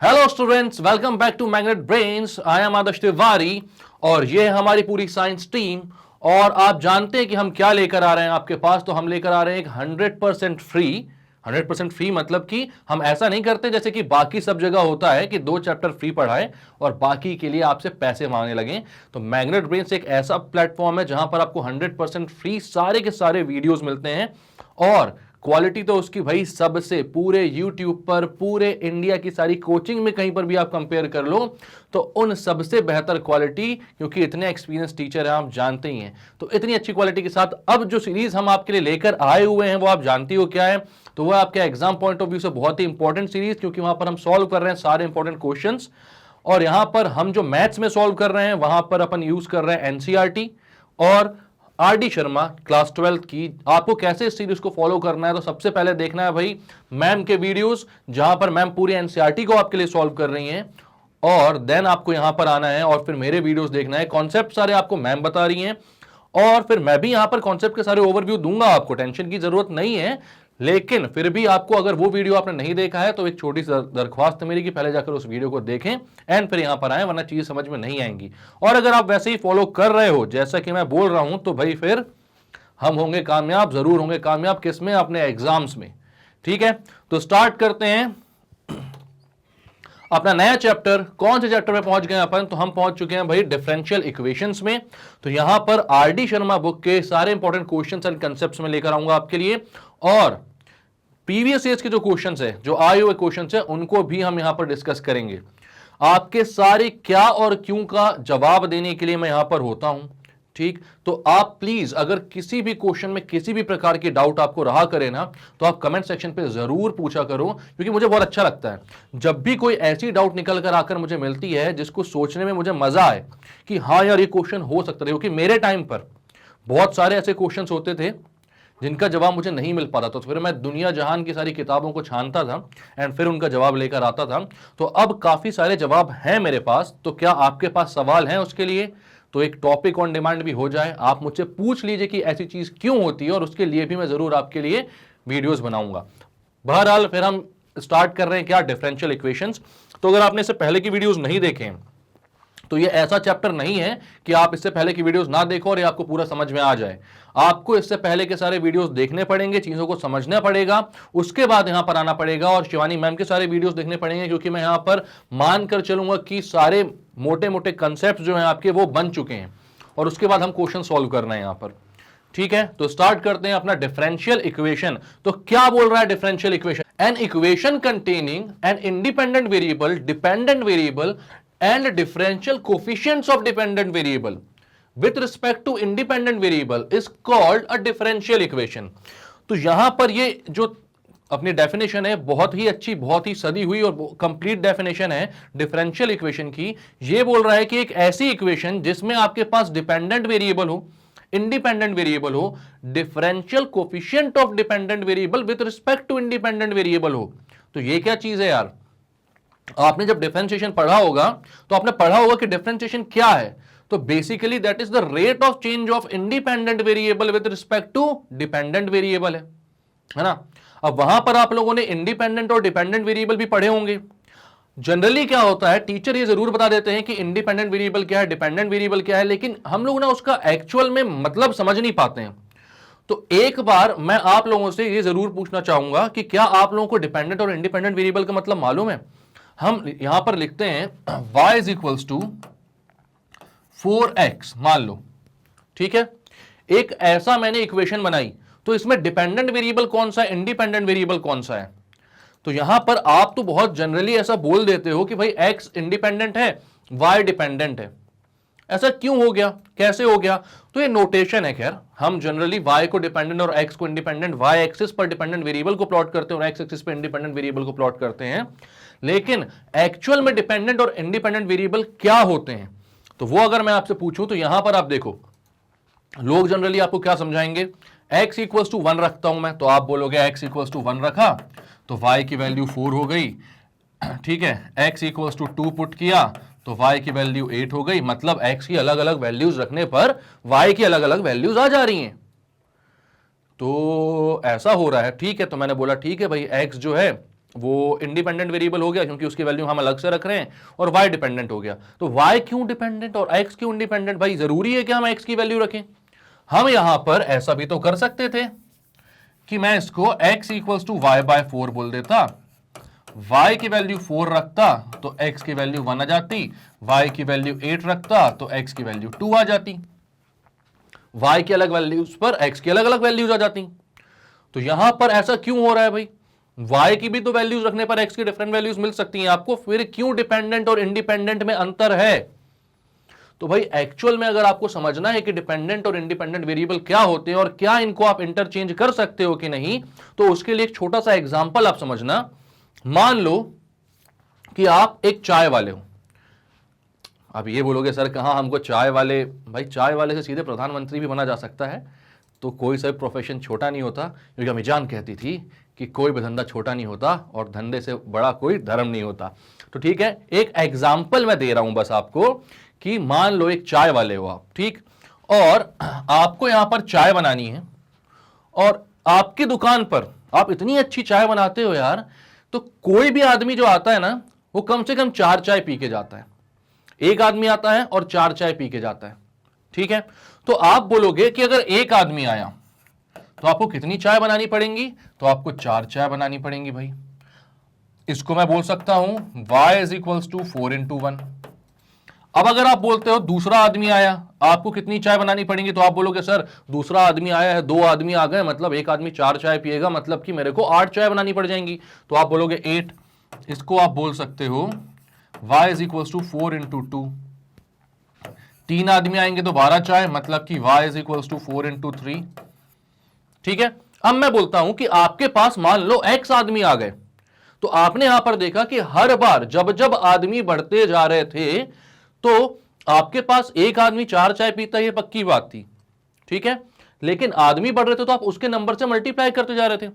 Hello students, welcome back to Magnet Brains. I am Adarsh Tiwari और ये है हमारी पूरी साइंस टीम। और आप जानते हैं कि हम क्या लेकर आ रहे हैं आपके पास। तो हम लेकर आ रहे हैं एक 100% फ्री। 100% फ्री मतलब कि हम ऐसा नहीं करते जैसे कि बाकी सब जगह होता है कि 2 चैप्टर फ्री पढ़ाए और बाकी के लिए आपसे पैसे मांगने लगे। तो मैग्नेट ब्रेन्स एक ऐसा प्लेटफॉर्म है जहां पर आपको 100% फ्री सारे के सारे वीडियोस मिलते हैं और क्वालिटी तो उसकी भाई सबसे पूरे YouTube पर पूरे इंडिया की सारी कोचिंग में कहीं पर भी आप कंपेयर कर लो तो उन सबसे बेहतर क्वालिटी, क्योंकि इतने एक्सपीरियंस टीचर हैं आप जानते ही हैं। तो इतनी अच्छी क्वालिटी के साथ अब जो सीरीज हम आपके लिए लेकर आए हुए हैं वो आप जानती हो क्या है। तो वो आपके एग्जाम पॉइंट ऑफ व्यू से बहुत ही इंपॉर्टेंट सीरीज, क्योंकि वहां पर हम सॉल्व कर रहे हैं सारे इंपॉर्टेंट क्वेश्चंस। और यहां पर हम जो मैथ्स में सॉल्व कर रहे हैं वहां पर अपन यूज कर रहे हैं एनसीईआरटी और R D Sharma class 12th की। आपको कैसे इस सीरीज को फॉलो करना है, तो सबसे पहले देखना है भाई मैम के वीडियोस जहां पर मैम पूरी एनसीईआरटी को आपके लिए सॉल्व कर रही हैं। और देन आपको यहां पर आना है और फिर मेरे वीडियोस देखना है। कॉन्सेप्ट सारे आपको मैम बता रही हैं और फिर मैं भी यहां पर कॉन्सेप्ट के सारे ओवरव्यू दूंगा, आपको टेंशन की जरूरत नहीं है। लेकिन फिर भी आपको अगर वो वीडियो आपने नहीं देखा है तो एक छोटी सी दरख्वास्त है मेरी कि पहले जाकर उस वीडियो को देखें एंड फिर यहां पर आए, वरना चीज समझ में नहीं आएंगी। और अगर आप वैसे ही फॉलो कर रहे हो जैसा कि मैं बोल रहा हूं तो भाई फिर हम होंगे कामयाब, जरूर होंगे कामयाब। किसमें? अपने एग्जाम्स में। ठीक है, तो स्टार्ट करते हैं अपना नया चैप्टर। कौन से चैप्टर में पहुंच गए अपन? तो हम पहुंच चुके हैं भाई डिफरेंशियल इक्वेशंस में। तो यहां पर आर डी शर्मा बुक के सारे इंपॉर्टेंट क्वेश्चंस एंड कंसेप्ट्स में लेकर आऊंगा आपके लिए। और प्रीवियस ईयर्स के जो क्वेश्चंस है, जो आए हुए क्वेश्चंस है, उनको भी हम यहां पर डिस्कस करेंगे। आपके सारे क्या और क्यों का जवाब देने के लिए मैं यहां पर होता हूं। ठीक, तो आप प्लीज अगर किसी भी क्वेश्चन में किसी भी प्रकार की डाउट आपको रहा करे ना, तो आप कमेंट सेक्शन पे जरूर पूछा करो, क्योंकि मुझे बहुत अच्छा लगता है जब भी कोई ऐसी डाउट निकल कर आकर मुझे मिलती है जिसको सोचने में मुझे मजा आए कि हाँ यार ये क्वेश्चन हो सकता है। क्योंकि मेरे टाइम पर बहुत सारे ऐसे क्वेश्चन होते थे जिनका जवाब मुझे नहीं मिल पाता, तो फिर मैं दुनिया जहान की सारी किताबों को छानता था एंड फिर उनका जवाब लेकर आता था। तो अब काफी सारे जवाब हैं मेरे पास। तो क्या आपके पास सवाल हैं उसके लिए? तो एक टॉपिक ऑन डिमांड भी हो जाए, आप मुझसे पूछ लीजिए कि ऐसी चीज क्यों होती है और उसके लिए भी मैं जरूर आपके लिए वीडियोस बनाऊंगा। बहरहाल फिर हम स्टार्ट कर रहे हैं क्या? Differential equations. तो अगर आपने इससे पहले की वीडियोस नहीं देखे हैं तो ये ऐसा चैप्टर नहीं है कि आप इससे पहले की वीडियोस ना देखो और ये आपको पूरा समझ में आ जाए। आपको इससे पहले के सारे वीडियोस देखने पड़ेंगे, चीजों को समझना पड़ेगा, उसके बाद यहां पर आना पड़ेगा और शिवानी मैम के सारे वीडियोस देखने पड़ेंगे, क्योंकि मैं यहां पर मानकर चलूंगा कि सारे मोटे मोटे कंसेप्ट जो हैं आपके वो बन चुके हैं और उसके बाद हम क्वेश्चन सॉल्व करना है यहां पर। ठीक है, तो स्टार्ट करते हैं अपना डिफरेंशियल इक्वेशन। तो क्या बोल रहा है differential equation? An equation containing an independent variable, dependent variable and differential coefficients of dependent variable with respect to independent variable is called a differential equation। तो यहां पर ये जो अपनी डेफिनेशन है बहुत ही अच्छी, बहुत ही सदी हुई और कंप्लीट डेफिनेशन है डिफरेंशियल इक्वेशन की। ये बोल रहा है कि एक ऐसी इक्वेशन जिसमें आपके पास डिपेंडेंट वेरिएबल हो, इंडिपेंडेंट वेरिएबल हो, differential coefficient of dependent variable with respect to independent variable हो। तो ये क्या चीज है यार? आपने जब डिफरेंशिएशन पढ़ा होगा तो आपने पढ़ा होगा कि डिफरेंशिएशन क्या है। तो basically that is the rate of change of independent variable with respect to dependent variable है ना। अब वहां पर आप लोगों ने इंडिपेंडेंट और डिपेंडेंट वेरिएबल भी पढ़े होंगे। जनरली क्या होता है, टीचर ये जरूर बता देते हैं कि इंडिपेंडेंट वेरिएबल क्या है, डिपेंडेंट वेरिएबल क्या है, लेकिन हम लोग ना उसका एक्चुअल में मतलब समझ नहीं पाते हैं। तो एक बार मैं आप लोगों से ये जरूर पूछना चाहूंगा कि क्या आप लोगों को डिपेंडेंट और इंडिपेंडेंट वेरिएबल का मतलब मालूम है? हम यहां पर लिखते हैं y is equals to 4x, मान लो। ठीक है, एक ऐसा मैंने इक्वेशन बनाई, तो इसमें डिपेंडेंट वेरिएबल कौन सा है, इंडिपेंडेंट वेरिएबल कौन सा है? तो यहां पर आप तो बहुत जनरली ऐसा बोल देते हो कि भाई x इंडिपेंडेंट है, y डिपेंडेंट है। ऐसा क्यों हो गया, कैसे हो गया? तो ये नोटेशन है। खैर, हम जनरली y को डिपेंडेंट और x को इंडिपेंडेंट, y एक्सिस पर डिपेंडेंट वेरिएबल को प्लॉट करते हैं और x एक्सिस पर इंडिपेंडेंट वेरिएबल को प्लॉट करते हैं। लेकिन एक्चुअल में डिपेंडेंट और इंडिपेंडेंट वेरिएबल क्या होते हैं, तो वो अगर मैं आपसे पूछूं तो यहां पर आप देखो, लोग जनरली आपको क्या समझाएंगे, x इक्वल्स टू 1 रखता हूं मैं, तो आप बोलोगे x इक्वल्स टू 1 रखा तो y की वैल्यू 4 हो गई। ठीक है, x इक्वल्स टू 2 पुट किया तो y की वैल्यू 8 हो गई। मतलब x की अलग अलग वैल्यूज रखने पर y की अलग अलग वैल्यूज आ जा रही हैं। तो ऐसा हो रहा है। ठीक है, तो मैंने बोला ठीक है भाई, x जो है वो इंडिपेंडेंट वेरिएबल हो गया क्योंकि उसकी वैल्यू हम अलग से रख रहे हैं, और y डिपेंडेंट हो गया। तो y क्यों डिपेंडेंट और x क्यों इंडिपेंडेंट? भाई जरूरी है कि हम x की वैल्यू रखें? हम यहां पर ऐसा भी तो कर सकते थे कि मैं इसको x equals to Y by 4 बोल देता, y की वैल्यू 4 रखता तो x की वैल्यू 1 आ जाती, y की वैल्यू 8 रखता तो x की वैल्यू 2 आ जाती, y की अलग वैल्यूज पर x की अलग अलग वैल्यूज आ जाती। तो यहां पर ऐसा क्यों हो रहा है भाई? y की भी तो वैल्यूज रखने पर x की डिफरेंट वैल्यूज मिल सकती हैं आपको, फिर क्यों डिपेंडेंट और इंडिपेंडेंट में अंतर है? तो भाई एक्चुअल में अगर आपको समझना है कि डिपेंडेंट और इंडिपेंडेंट वेरिएबल क्या होते हैं और क्या इनको आप इंटरचेंज कर सकते हो कि नहीं, तो उसके लिए एक छोटा सा एग्जांपल आप समझना। मान लो कि आप एक चाय वाले हो। अब ये बोलोगे सर कहां हमको चाय वाले, भाई चाय वाले से सीधे प्रधानमंत्री भी बना जा सकता है, तो कोई सा प्रोफेशन छोटा नहीं होता, क्योंकि अम्मी जान कहती थी कि कोई भी धंधा छोटा नहीं होता और धंधे से बड़ा कोई धर्म नहीं होता। तो ठीक है, एक एग्जाम्पल मैं दे रहा हूं बस आपको कि मान लो एक चाय वाले हो आप, ठीक, और आपको यहां पर चाय बनानी है, और आपकी दुकान पर आप इतनी अच्छी चाय बनाते हो यार, तो कोई भी आदमी जो आता है ना, वो कम से कम 4 चाय पी के जाता है। एक आदमी आता है और 4 चाय पी के जाता है, ठीक है। तो आप बोलोगे कि अगर एक आदमी आया तो आपको कितनी चाय बनानी पड़ेगी? तो आपको 4 चाय बनानी पड़ेंगी भाई। इसको मैं बोल सकता हूं y is equals to 4 into 1। अब अगर आप बोलते हो दूसरा आदमी आया, आपको कितनी चाय बनानी पड़ेगी? तो आप बोलोगे सर दूसरा आदमी आया है, 2 आदमी आ गए, मतलब एक आदमी 4 चाय पिएगा, मतलब कि मेरे को 8 चाय बनानी पड़ जाएंगी। तो आप बोलोगे 8। इसको आप बोल सकते हो y is equals to 4 into 2। 3 आदमी आएंगे तो 12 चाय, मतलब कि y is equals to 4 into 3। ठीक है। अब मैं बोलता हूं कि आपके पास मान लो x आदमी आ गए, तो आपने यहां पर देखा कि हर बार जब जब आदमी बढ़ते जा रहे थे तो आपके पास एक आदमी 4 चाय पीता, ये पक्की बात थी, ठीक है। लेकिन आदमी बढ़ रहे थे तो आप उसके नंबर से मल्टीप्लाई करते जा रहे थे।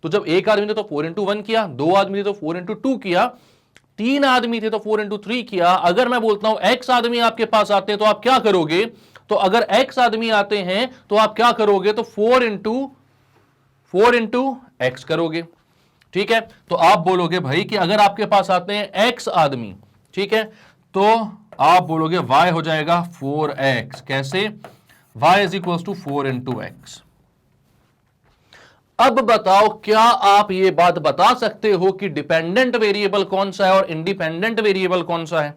तो जब एक आदमी ने तो 4 इंटू 1 किया, 2 आदमी ने तो 4 इंटू 2 किया, 3 आदमी थे तो 4 इंटू 3 किया। अगर मैं बोलता हूं x आदमी आपके पास आते हैं तो आप क्या करोगे? तो अगर x आदमी आते हैं तो आप क्या करोगे? तो 4 इंटू x करोगे, ठीक है। तो आप बोलोगे भाई कि अगर आपके पास आते हैं x आदमी, ठीक है, तो आप बोलोगे y हो जाएगा 4x। कैसे? y is equal to 4 into x. अब बताओ क्या आप ये बात बता सकते हो कि डिपेंडेंट वेरिएबल कौन सा है और इंडिपेंडेंट वेरिएबल कौन सा है?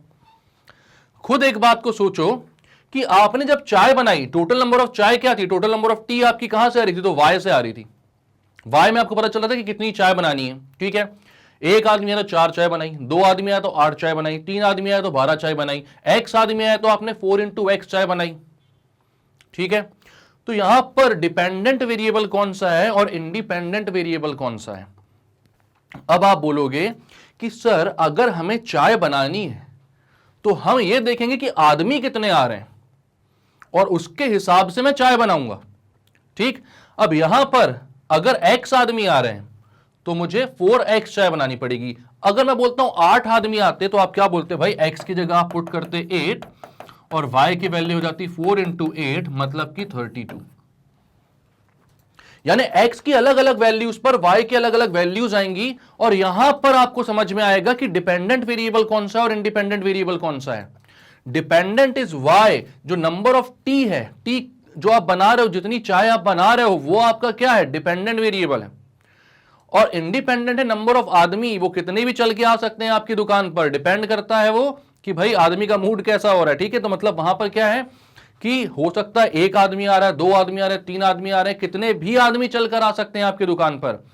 खुद एक बात को सोचो कि आपने जब चाय बनाई, टोटल नंबर ऑफ चाय क्या थी? टोटल नंबर ऑफ टी आपकी कहां से आ रही थी? तो y से आ रही थी। y में आपको पता चल रहा था कि कितनी चाय बनानी है, ठीक है। एक आदमी आया तो 4 चाय बनाई, 2 आदमी आया तो 8 चाय बनाई, 3 आदमी आया तो 12 चाय बनाई, x आदमी आया तो आपने 4 इंटू एक्स चाय बनाई, ठीक है। तो यहां पर डिपेंडेंट वेरिएबल कौन सा है और इंडिपेंडेंट वेरिएबल कौन सा है? अब आप बोलोगे कि सर अगर हमें चाय बनानी है तो हम ये देखेंगे कि आदमी कितने आ रहे हैं और उसके हिसाब से मैं चाय बनाऊंगा, ठीक। अब यहां पर अगर x आदमी आ रहे हैं तो मुझे 4x चाय बनानी पड़ेगी। अगर मैं बोलता हूं 8 आदमी आते तो आप क्या बोलते भाई? x की जगह आप पुट करते 8 और y की वैल्यू हो जाती 4 इंटू 8, मतलब कि 32। यानी x की अलग अलग वैल्यूज पर y की अलग अलग वैल्यूज आएंगी, और यहां पर आपको समझ में आएगा कि डिपेंडेंट वेरिएबल कौन सा है और इंडिपेंडेंट वेरिएबल कौन सा है। डिपेंडेंट इज y, जो नंबर ऑफ टी है, टी जो आप बना रहे हो, जितनी चाय आप बना रहे हो, वो आपका क्या है? डिपेंडेंट वेरिएबल है। और इंडिपेंडेंट है नंबर ऑफ आदमी, वो कितने भी चल के आ सकते हैं आपकी दुकान पर, डिपेंड करता है वो कि भाई आदमी का मूड कैसा हो रहा है, ठीक है। तो मतलब वहां पर क्या है कि हो सकता है एक आदमी आ रहा है, 2 आदमी आ रहे हैं, 3 आदमी आ रहे हैं, कितने भी आदमी चलकर आ सकते हैं आपकी दुकान पर,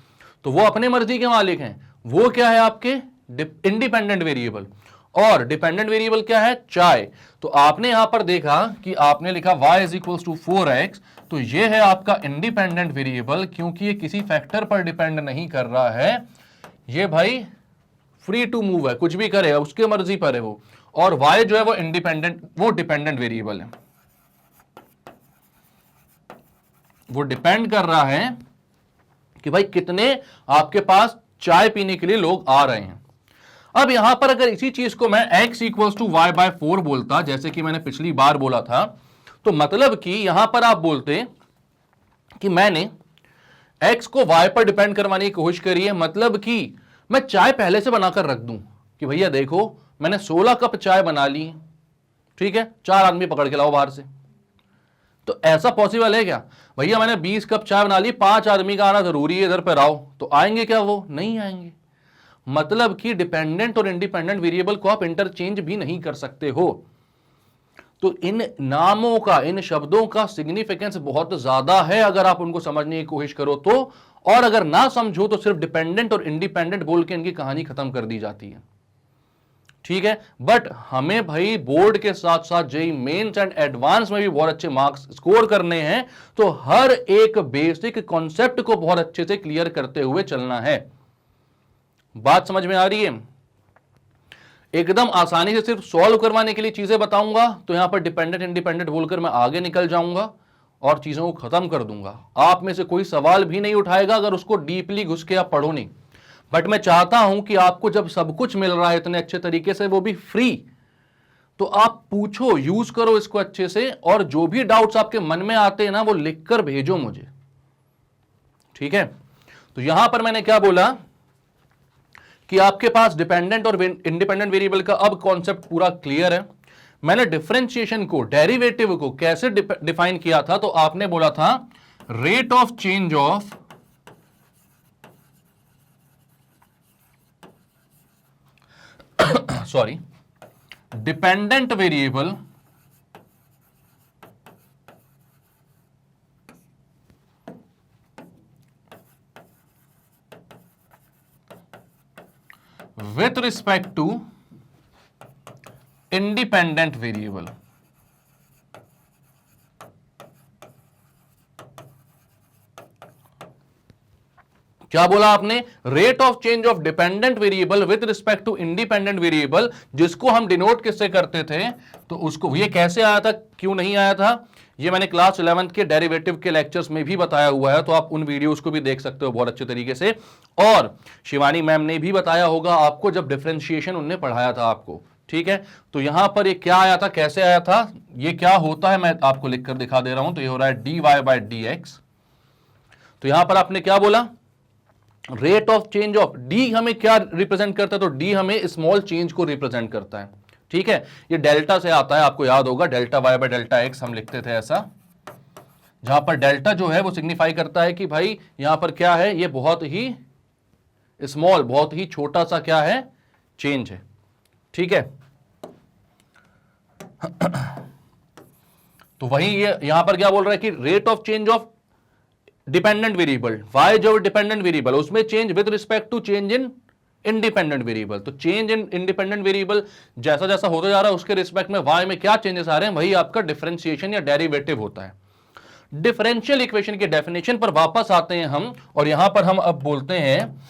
तो वो अपने मर्जी के मालिक हैं। वो क्या है? आपके इंडिपेंडेंट वेरिएबल। और डिपेंडेंट वेरिएबल क्या है? चाय। तो आपने यहां पर देखा कि आपने लिखा y is equal to 4x, तो ये है आपका इंडिपेंडेंट वेरिएबल, क्योंकि ये किसी फैक्टर पर डिपेंड नहीं कर रहा है, ये भाई फ्री टू मूव है, कुछ भी करे उसके मर्जी पर है वो। और y जो है वो इंडिपेंडेंट, वो डिपेंडेंट वेरिएबल है, वो डिपेंड कर रहा है कि भाई कितने आपके पास चाय पीने के लिए लोग आ रहे हैं। अब यहां पर अगर इसी चीज को मैं x equals to Y by 4 बोलता, जैसे कि मैंने पिछली बार बोला था, तो मतलब कि यहां पर आप बोलते कि मैंने x को y पर डिपेंड करवाने की कोशिश करी है, मतलब कि मैं चाय पहले से बनाकर रख दूं कि भैया देखो मैंने 16 कप चाय बना ली, ठीक है, 4 आदमी पकड़ के लाओ बाहर से, तो ऐसा पॉसिबल है क्या? भैया मैंने 20 कप चाय बना ली, 5 आदमी का आना जरूरी है इधर पर आओ, तो आएंगे क्या? वो नहीं आएंगे। मतलब कि डिपेंडेंट और इंडिपेंडेंट वेरिएबल को आप इंटरचेंज भी नहीं कर सकते हो। तो इन नामों का, इन शब्दों का सिग्निफिकेंस बहुत ज्यादा है अगर आप उनको समझने की कोशिश करो तो, और अगर ना समझो तो सिर्फ डिपेंडेंट और इंडिपेंडेंट बोल के इनकी कहानी खत्म कर दी जाती है, ठीक है। बट हमें भाई बोर्ड के साथ साथ जेईई मेंस एंड एडवांस में भी बहुत अच्छे मार्क्स स्कोर करने हैं, तो हर एक बेसिक कॉन्सेप्ट को बहुत अच्छे से क्लियर करते हुए चलना है। बात समझ में आ रही है? एकदम आसानी से सिर्फ सॉल्व करवाने के लिए चीजें बताऊंगा, तो यहां पर डिपेंडेंट इंडिपेंडेंट बोलकर मैं आगे निकल जाऊंगा और चीजों को खत्म कर दूंगा। आप में से कोई सवाल भी नहीं उठाएगा अगर उसको डीपली घुस के आप पढ़ो नहीं। बट मैं चाहता हूं कि आपको जब सब कुछ मिल रहा है इतने अच्छे तरीके से, वो भी फ्री, तो आप पूछो, यूज करो इसको अच्छे से, और जो भी डाउट्स आपके मन में आते हैं ना वो लिखकर भेजो मुझे, ठीक है। तो यहां पर मैंने क्या बोला कि आपके पास डिपेंडेंट और इंडिपेंडेंट वेरिएबल का अब कॉन्सेप्ट पूरा क्लियर है। मैंने डिफरेंशिएशन को, डेरिवेटिव को कैसे डिफाइन किया था, तो आपने बोला था rate of change of sorry dependent variable with respect to independent variable। क्या बोला आपने? Rate of change of dependent variable with respect to independent variable, जिसको हम डिनोट किससे करते थे, तो उसको, ये कैसे आया था, क्यों नहीं आया था, ये मैंने क्लास 11th के डेरिवेटिव के लेक्चर्स में भी बताया हुआ है, तो आप उन वीडियोस को भी देख सकते हो बहुत अच्छे तरीके से। और शिवानी मैम ने भी बताया होगा आपको जब डिफरेंशिएशन उनने पढ़ाया था आपको, ठीक है। तो यहां पर ये क्या आया था, कैसे आया था, ये क्या होता है, मैं आपको लिखकर दिखा दे रहा हूं। तो ये हो रहा है dy/dx। तो यहां पर आपने क्या बोला, rate of change of D हमें क्या रिप्रेजेंट करता है, तो डी हमें स्मॉल चेंज को रिप्रेजेंट करता है, ठीक है। ये डेल्टा से आता है, आपको याद होगा, delta y by delta x हम लिखते थे ऐसा, जहां पर डेल्टा जो है वो सिग्निफाई करता है कि भाई यहां पर क्या है, ये बहुत ही स्मॉल, बहुत ही छोटा सा क्या है, चेंज है, ठीक है। तो वही ये यहां पर क्या बोल रहा है कि rate of change of dependent variable, y जो डिपेंडेंट वेरिएबल, उसमें change with respect to change in independent variable. तो चेंज इन इंडिपेंडेंट वेरिएबल जैसा जैसा होता जा रहा है उसके रिस्पेक्ट में y में क्या चेंजेस आ रहे हैं, वही आपका डिफरेंशिएशन या डेरिवेटिव होता है। डिफरेंशियल इक्वेशन के डेफिनेशन पर वापस आते हैं हम, और यहां पर हम अब बोलते हैं,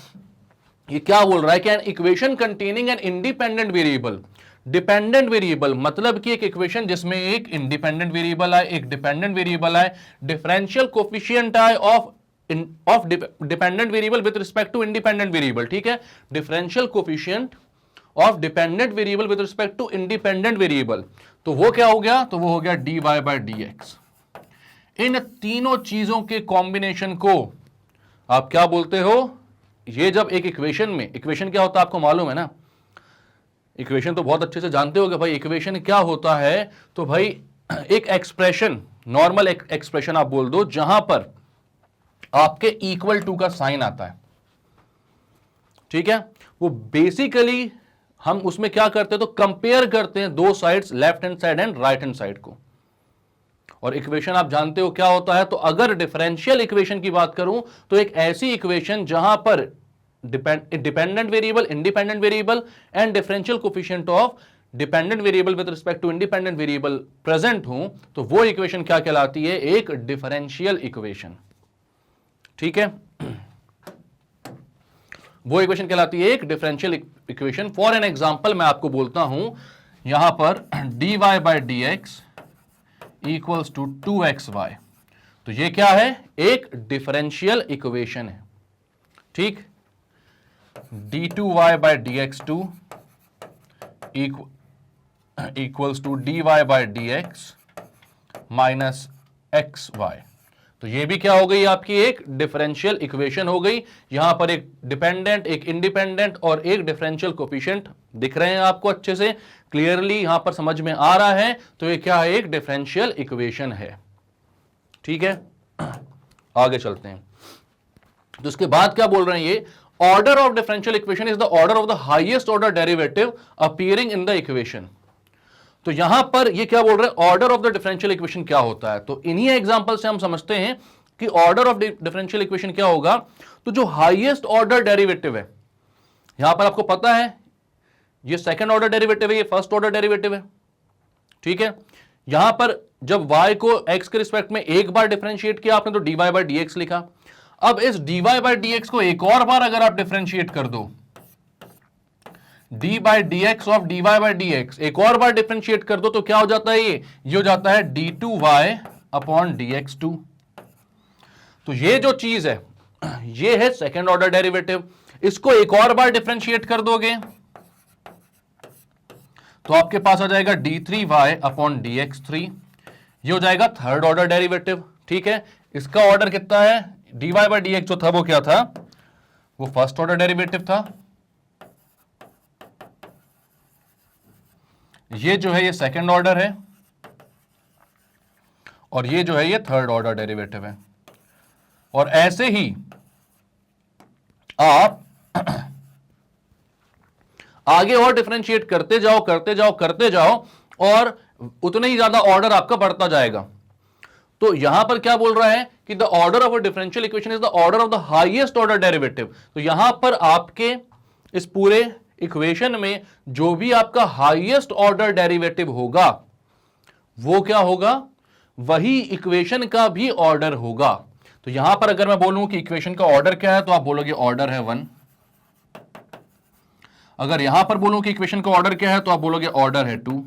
ये क्या बोल रहा है कि an equation containing an independent variable, dependent variable मतलब कि एक इक्वेशन जिसमें एक इंडिपेंडेंट वेरिएबल आए, एक डिपेंडेंट वेरिएबल आए, डिफरेंशियल कोफिशिएंट आए of dependent variable with respect to independent variable, ठीक है। Differential coefficient of dependent variable with respect to independent variable, तो वो क्या हो गया, तो वो हो गया dy/dx। इन तीनों चीजों के कॉम्बिनेशन को आप क्या बोलते हो, ये जब एक इक्वेशन में, इक्वेशन क्या होता है आपको मालूम है ना, इक्वेशन तो बहुत अच्छे से जानते हो कि भाई इक्वेशन क्या होता है, तो भाई एक एक्सप्रेशन, नॉर्मल एक्सप्रेशन आप बोल दो, जहां पर आपके इक्वल टू का साइन आता है, ठीक है। वो बेसिकली हम उसमें क्या करते हैं, तो कंपेयर करते हैं दो sides, left hand side and right hand side को। और इक्वेशन आप जानते हो क्या होता है, तो अगर डिफरेंशियल इक्वेशन की बात करूं तो एक ऐसी इक्वेशन जहां पर dependent variable, independent variable and differential coefficient of dependent variable with respect to independent variable present हूं, तो वो इक्वेशन क्या कहलाती है, एक डिफरेंशियल इक्वेशन, ठीक है। वो इक्वेशन कहलाती है एक differential equation. For an example मैं आपको बोलता हूं, यहां पर dy/dx इक्वल्स टू 2xy, तो ये क्या है, एक डिफरेंशियल इक्वेशन है, ठीक। d2y/dx2 equals to dy/dx minus xy, तो ये भी क्या हो गई आपकी एक डिफरेंशियल इक्वेशन हो गई। यहां पर एक डिपेंडेंट, एक इंडिपेंडेंट और एक डिफरेंशियल कोफिशिएंट दिख रहे हैं आपको अच्छे से, क्लियरली यहां पर समझ में आ रहा है। तो ये क्या है, एक डिफरेंशियल इक्वेशन है। ठीक है, आगे चलते हैं। तो इसके बाद क्या बोल रहे हैं ये, order of differential equation is the order of the highest order derivative appearing in the equation. तो यहां पर ये क्या बोल रहे हैं, order of the differential equation क्या होता है। तो इन्हीं एग्जांपल से हम समझते हैं कि ऑर्डर ऑफ डिफरेंशियल इक्वेशन क्या होगा। तो जो हाईएस्ट ऑर्डर डेरिवेटिव है, यहां पर आपको पता है ये सेकंड ऑर्डर डेरिवेटिव है, ये फर्स्ट ऑर्डर डेरिवेटिव है। ठीक है, यहां पर जब y को x के रिस्पेक्ट में एक बार डिफरेंशिएट किया आपने तो dy बाय dx लिखा। अब इस dy बाय dx को एक और बार अगर आप डिफरेंशिएट कर दो, d by dx of dy by dx एक और बार डिफरेंशिएट कर दो तो क्या हो जाता है, ये हो जाता है d2y अपॉन dx2। तो ये जो चीज है ये है सेकंड ऑर्डर डेरिवेटिव। इसको एक और बार डिफरेंशिएट कर दोगे तो आपके पास आ जाएगा d3y अपॉन dx3। ये हो जाएगा थर्ड ऑर्डर डेरिवेटिव। ठीक है, इसका ऑर्डर कितना है, dy बाय dx जो था वो क्या था, वो फर्स्ट ऑर्डर डेरिवेटिव था। ये जो है ये सेकंड ऑर्डर है और ये जो है ये थर्ड ऑर्डर डेरिवेटिव है। और ऐसे ही आप आगे और डिफरेंशिएट करते जाओ करते जाओ करते जाओ और उतने ही ज्यादा ऑर्डर आपका बढ़ता जाएगा। तो यहां पर क्या बोल रहा है कि the order of a differential equation is the order of the highest order derivative. तो यहां पर आपके इस पूरे इक्वेशन में जो भी आपका हाईएस्ट ऑर्डर डेरिवेटिव होगा वो क्या होगा, वही इक्वेशन का भी ऑर्डर होगा। तो यहां पर अगर मैं बोलूं कि इक्वेशन का ऑर्डर क्या है तो आप बोलोगे ऑर्डर है 1। अगर यहां पर बोलूं कि इक्वेशन का ऑर्डर क्या है तो आप बोलोगे ऑर्डर है 2।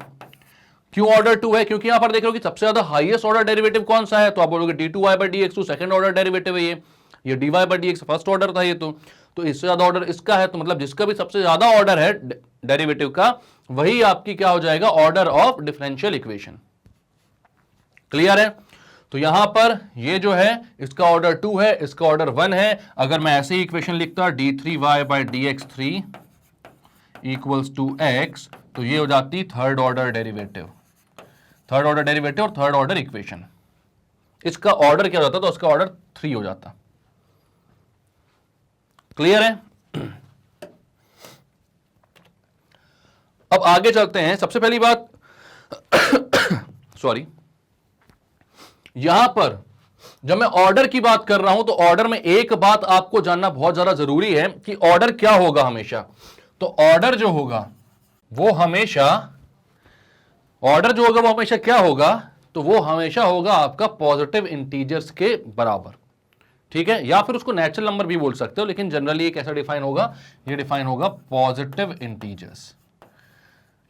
क्यों ऑर्डर 2 है, क्योंकि यहां पर देख रहे हो कि सबसे ज्यादा हाईएस्ट ऑर्डर डेरिवेटिव कौन सा है, तो आप बोलोगे d2y bye dx2 second order derivative है ये dy by dx first order था ये। तो इससे ज्यादा ऑर्डर इसका है, तो मतलब जिसका भी सबसे ज्यादा ऑर्डर है डेरिवेटिव का वही आपकी क्या हो जाएगा, order of differential equation. Clear है। तो यहां पर ये जो है इसका ऑर्डर 2 है, इसका ऑर्डर 1 है। अगर मैं ऐसे ही इक्वेशन लिखता d3y bye dx3 equals to x, तो ये हो जाती third order derivative, third order derivative और थर्ड ऑर्डर इक्वेशन। इसका ऑर्डर क्या हो जाता, तो उसका ऑर्डर 3 हो जाता। क्लियर है। अब आगे चलते हैं। सबसे पहली बात सॉरी, यहां पर जब मैं ऑर्डर की बात कर रहा हूं तो ऑर्डर में एक बात आपको जानना बहुत ज्यादा जरूरी है कि ऑर्डर क्या होगा हमेशा। तो ऑर्डर जो होगा वो हमेशा, ऑर्डर जो होगा वो हमेशा क्या होगा, तो वो हमेशा होगा आपका पॉजिटिव इंटीजर्स के बराबर। ठीक है, या फिर उसको नेचुरल नंबर भी बोल सकते हो, लेकिन जनरली ये कैसा डिफाइन होगा, ये डिफाइन होगा पॉजिटिव इंटीजर्स।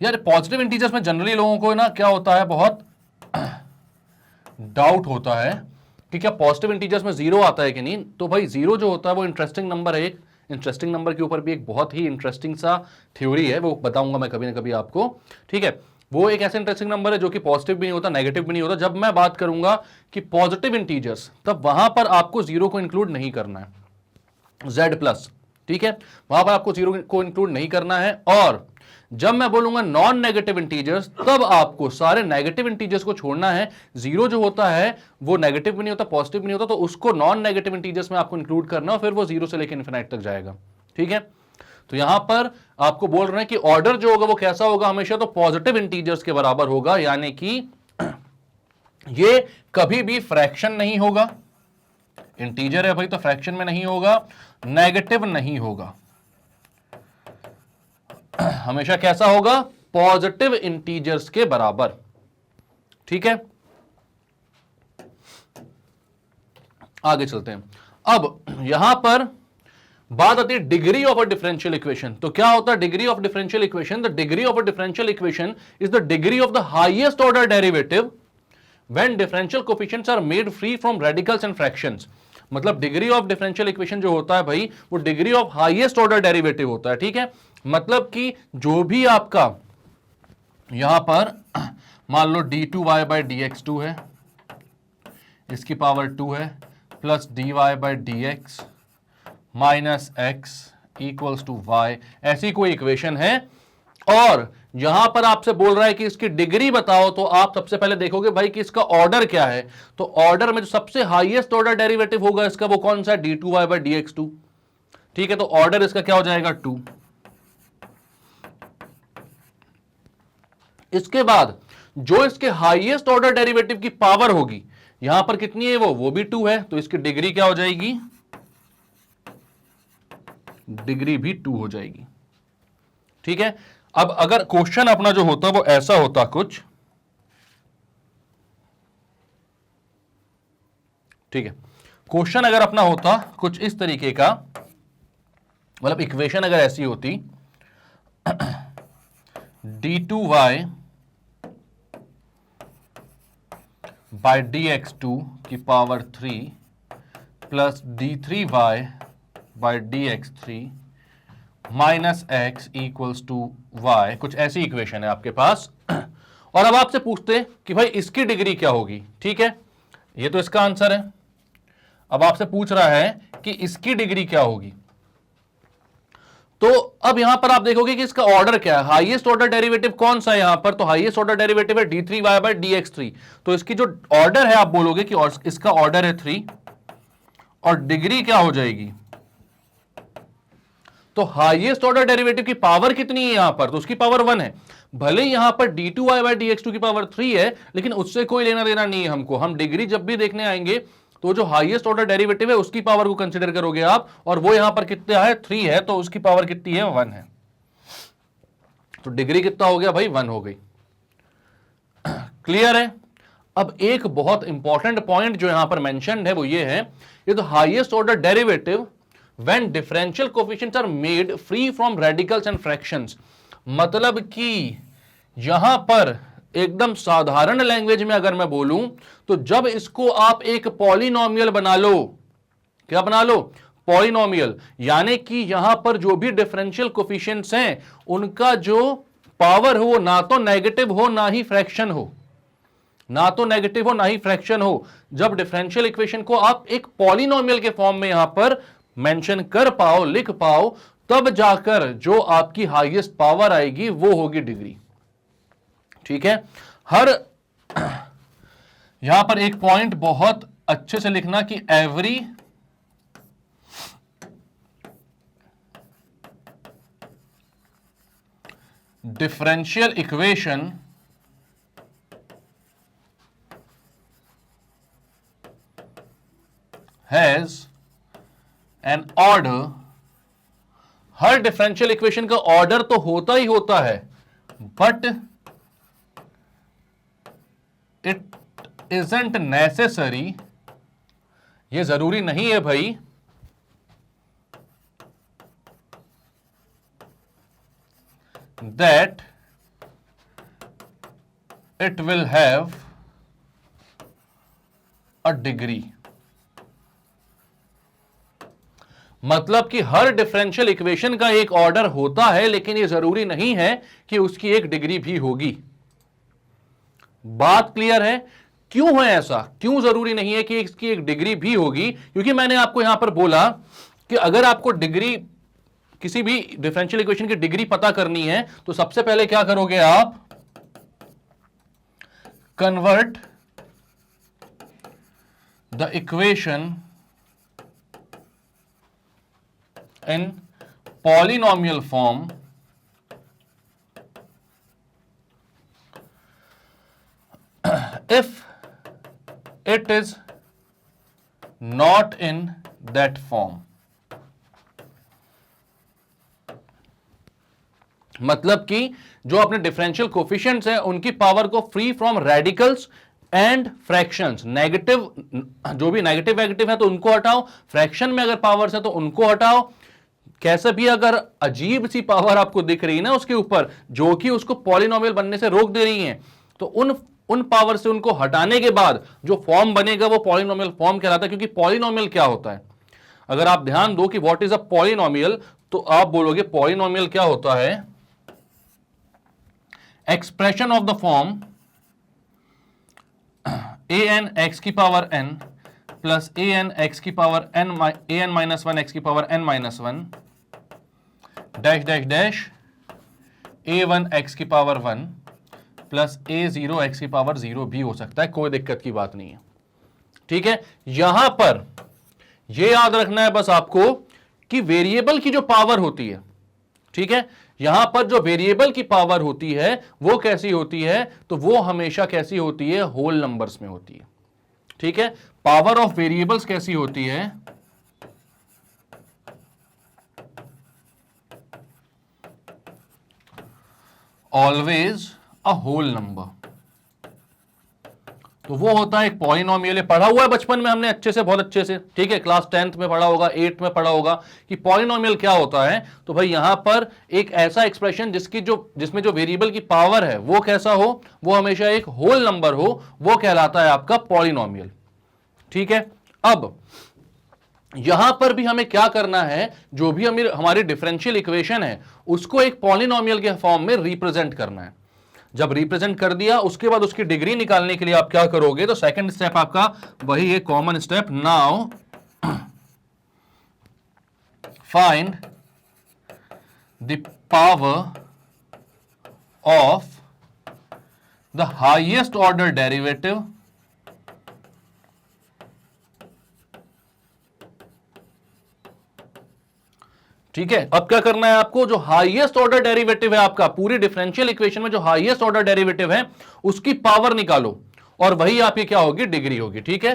यार पॉजिटिव इंटीजर्स में जनरली लोगों को ना क्या होता है, बहुत डाउट होता है कि क्या पॉजिटिव इंटीजर्स में जीरो आता है कि नहीं। तो भाई जीरो जो होता है वो इंटरेस्टिंग नंबर है। एक इंटरेस्टिंग नंबर के ऊपर भी एक बहुत ही इंटरेस्टिंग सा थ्योरी है, वो बताऊंगा मैं कभी ना कभी आपको। ठीक है, वो एक ऐसा इंटरेस्टिंग नंबर है जो कि पॉजिटिव भी नहीं होता, नेगेटिव भी नहीं होता। जब मैं बात करूंगा कि पॉजिटिव इंटीजर्स, तब वहां पर आपको जीरो को इंक्लूड नहीं करना है, z प्लस। ठीक है, वहां पर आपको जीरो को इंक्लूड नहीं करना है। और जब मैं बोलूंगा नॉन नेगेटिव इंटीजर्स, तब आपको सारे नेगेटिव इंटीजर्स को छोड़ना है। जीरो जो होता है वो नेगेटिव भी नहीं होता, पॉजिटिव भी नहीं होता, तो उसको नॉन नेगेटिव इंटीजर्स में आपको इंक्लूड करना है, फिर वो जीरो से लेकर इनफिनाइट तक जाएगा। ठीक है, तो यहां पर आपको बोल रहे हैं कि ऑर्डर जो होगा वो कैसा होगा हमेशा, तो पॉजिटिव इंटीजर्स के बराबर होगा, यानी कि ये कभी भी फ्रैक्शन नहीं होगा। इंटीजर है भाई तो फ्रैक्शन में नहीं होगा, नेगेटिव नहीं होगा, हमेशा कैसा होगा, पॉजिटिव इंटीजर्स के बराबर। ठीक है, आगे चलते हैं। अब यहां पर बात आती है degree of a differential equation. तो क्या होता है degree of differential equation? The degree of a differential equation is the degree of the highest order derivative when differential coefficients are made free from radicals and fractions. मतलब degree of differential equation जो होता है भाई, वो degree of highest order derivative होता है। ठीक है, मतलब कि जो भी आपका यहां पर मान लो d2y बाय dx2 है इसकी पावर 2 है plus dy/dx minus x equals to y, ऐसी कोई इक्वेशन है। और यहां पर आपसे बोल रहा है कि इसकी डिग्री बताओ, तो आप सबसे पहले देखोगे भाई कि इसका ऑर्डर क्या है। तो ऑर्डर में जो सबसे हाईएस्ट ऑर्डर डेरिवेटिव होगा इसका वो कौन सा है, d2y/dx2। ठीक है, तो ऑर्डर इसका क्या हो जाएगा 2। इसके बाद जो इसके हाईएस्ट ऑर्डर डेरिवेटिव की पावर होगी, यहां पर कितनी है वो भी 2 है, तो इसकी डिग्री क्या हो जाएगी, डिग्री भी 2 हो जाएगी। ठीक है, अब अगर क्वेश्चन अपना जो होता वो ऐसा होता कुछ, ठीक है, क्वेश्चन अगर अपना होता कुछ इस तरीके का, मतलब इक्वेशन अगर ऐसी होती d2y by dx2 की power 3 plus d3y by dx3 minus x equals to y, कुछ ऐसी इक्वेशन है आपके पास। और अब आपसे पूछते हैं कि भाई इसकी डिग्री क्या होगी। ठीक है, ये तो इसका आंसर है। अब आपसे पूछ रहा है कि इसकी डिग्री क्या होगी। तो अब यहां पर आप देखोगे कि इसका ऑर्डर क्या है, हाईएस्ट ऑर्डर डेरिवेटिव कौन सा है यहां पर, तो हाईएस्ट ऑर्डर डेरिवेटिव है d3y/dx3। तो इसकी जो ऑर्डर है आप बोलोगे कि इसका ऑर्डर है 3 और डिग्री क्या हो जाएगी, तो हाईएस्ट ऑर्डर डेरिवेटिव की पावर कितनी है यहां पर, तो उसकी पावर 1 है। भले यहां पर d2y/dx2 की पावर 3 है, लेकिन उससे कोई लेना देना नहीं है हमको। हम डिग्री जब भी देखने आएंगे तो जो हाईएस्ट ऑर्डर डेरिवेटिव है उसकी पावर को कंसीडर करोगे आप, और वो यहां पर कितना है 3 है, तो उसकी पावर कितनी है 1 है। तो डिग्री कितना हो गया भाई 1 हो गई। क्लियर है। अब एक बहुत इंपॉर्टेंट पॉइंट जो यहां पर मेंशन्ड है वो ये है, ये तो highest order derivative when differential coefficients are made free from radicals and fractions, मतलब कि यहां पर एकदम साधारण लैंग्वेज में अगर मैं बोलूं तो जब इसको आप एक पॉलिनोमियल बना लो, क्या बना लो, पॉलिनोमियल, यानी कि यहां पर जो भी डिफरेंशियल कोफिशिएंट्स हैं उनका जो पावर हो वो ना तो नेगेटिव हो ना ही फ्रैक्शन हो, ना तो नेगेटिव हो ना ही फ्रैक्शन हो। जब डिफरेंशियल इक्वेशन को आप एक पॉलिनोमियल के फॉर्म में यहां पर मेंशन कर पाओ, लिख पाओ, तब जाकर जो आपकी हाईएस्ट पावर आएगी वो होगी डिग्री। ठीक है, हर यहां पर एक पॉइंट बहुत अच्छे से लिखना कि every differential equation has an order, her differential equation का ऑर्डर तो होता ही होता है, बट इट इजंट नेसेसरी, ये जरूरी नहीं है भाई that it will have a degree. मतलब कि हर डिफरेंशियल इक्वेशन का एक ऑर्डर होता है, लेकिन यह जरूरी नहीं है कि उसकी एक डिग्री भी होगी। बात क्लियर है। क्यों है ऐसा, क्यों जरूरी नहीं है कि इसकी एक डिग्री भी होगी, क्योंकि मैंने आपको यहां पर बोला कि अगर आपको डिग्री, किसी भी डिफरेंशियल इक्वेशन की डिग्री पता करनी है तो सबसे पहले क्या करोगे आप, convert the equation in polynomial form if it is not in that form। मतलब कि जो अपने डिफरेंशियल कोफिशिएंट्स हैं उनकी पावर को free from radicals and fractions, negative, जो भी नेगेटिव है तो उनको हटाओ, फ्रैक्शन में अगर पावर्स है तो उनको हटाओ। कैसे भी अगर अजीब सी पावर आपको दिख रही है ना उसके ऊपर, जो कि उसको पॉलिनोमियल बनने से रोक दे रही हैं, तो उन पावर से उनको हटाने के बाद जो फॉर्म बनेगा वो पॉलिनोमियल फॉर्म कहलाता है। क्योंकि पॉलिनोमियल क्या होता है, अगर आप ध्यान दो कि व्हाट इज अ पॉलिनोमियल, तो आप बोलोगे पॉलिनोमियल क्या होता है, expression of the form an x की power n plus an x की power n an minus one x की power n minus one dash dash dash a1 x की पावर 1 प्लस a0 x की power 0 भी हो सकता है, कोई दिक्कत की बात नहीं है। ठीक है, यहां पर यह याद रखना है बस आपको कि वेरिएबल की जो पावर होती है, ठीक है, यहां पर जो वेरिएबल की पावर होती है वो कैसी होती है, तो वो हमेशा कैसी होती है, होल नंबर्स में होती है। ठीक है, पावर ऑफ वेरिएबल्स कैसी होती है, ऑलवेज अ होल नंबर। तो वो होता है एक पॉलिनोमियल। पढ़ा हुआ है बचपन में हमने अच्छे से, बहुत अच्छे से, ठीक है, क्लास 10th में पढ़ा होगा, 8th में पढ़ा होगा कि पॉलिनोमियल क्या होता है। तो भाई यहां पर एक ऐसा एक्सप्रेशन जिसमें जो वेरिएबल की पावर है वो कैसा हो, वो हमेशा एक होल नंबर हो, वो कहलाता है आपका पॉलिनोमियल। ठीक है, अब यहां पर भी हमें क्या करना है, जो भी हमारी डिफरेंशियल इक्वेशन है उसको एक पॉलिनोमियल के फॉर्म में रिप्रेजेंट करना है। जब रिप्रेजेंट कर दिया उसके बाद उसकी डिग्री निकालने के लिए आप क्या करोगे, तो सेकंड स्टेप आपका वही है, common step. Now find the power of the highest order derivative ठीक है, अब क्या करना है आपको, जो हाईएस्ट ऑर्डर डेरिवेटिव है आपका पूरी डिफरेंशियल इक्वेशन में, जो हाईएस्ट ऑर्डर डेरिवेटिव है उसकी पावर निकालो और वही आपकी क्या होगी, डिग्री होगी। ठीक है,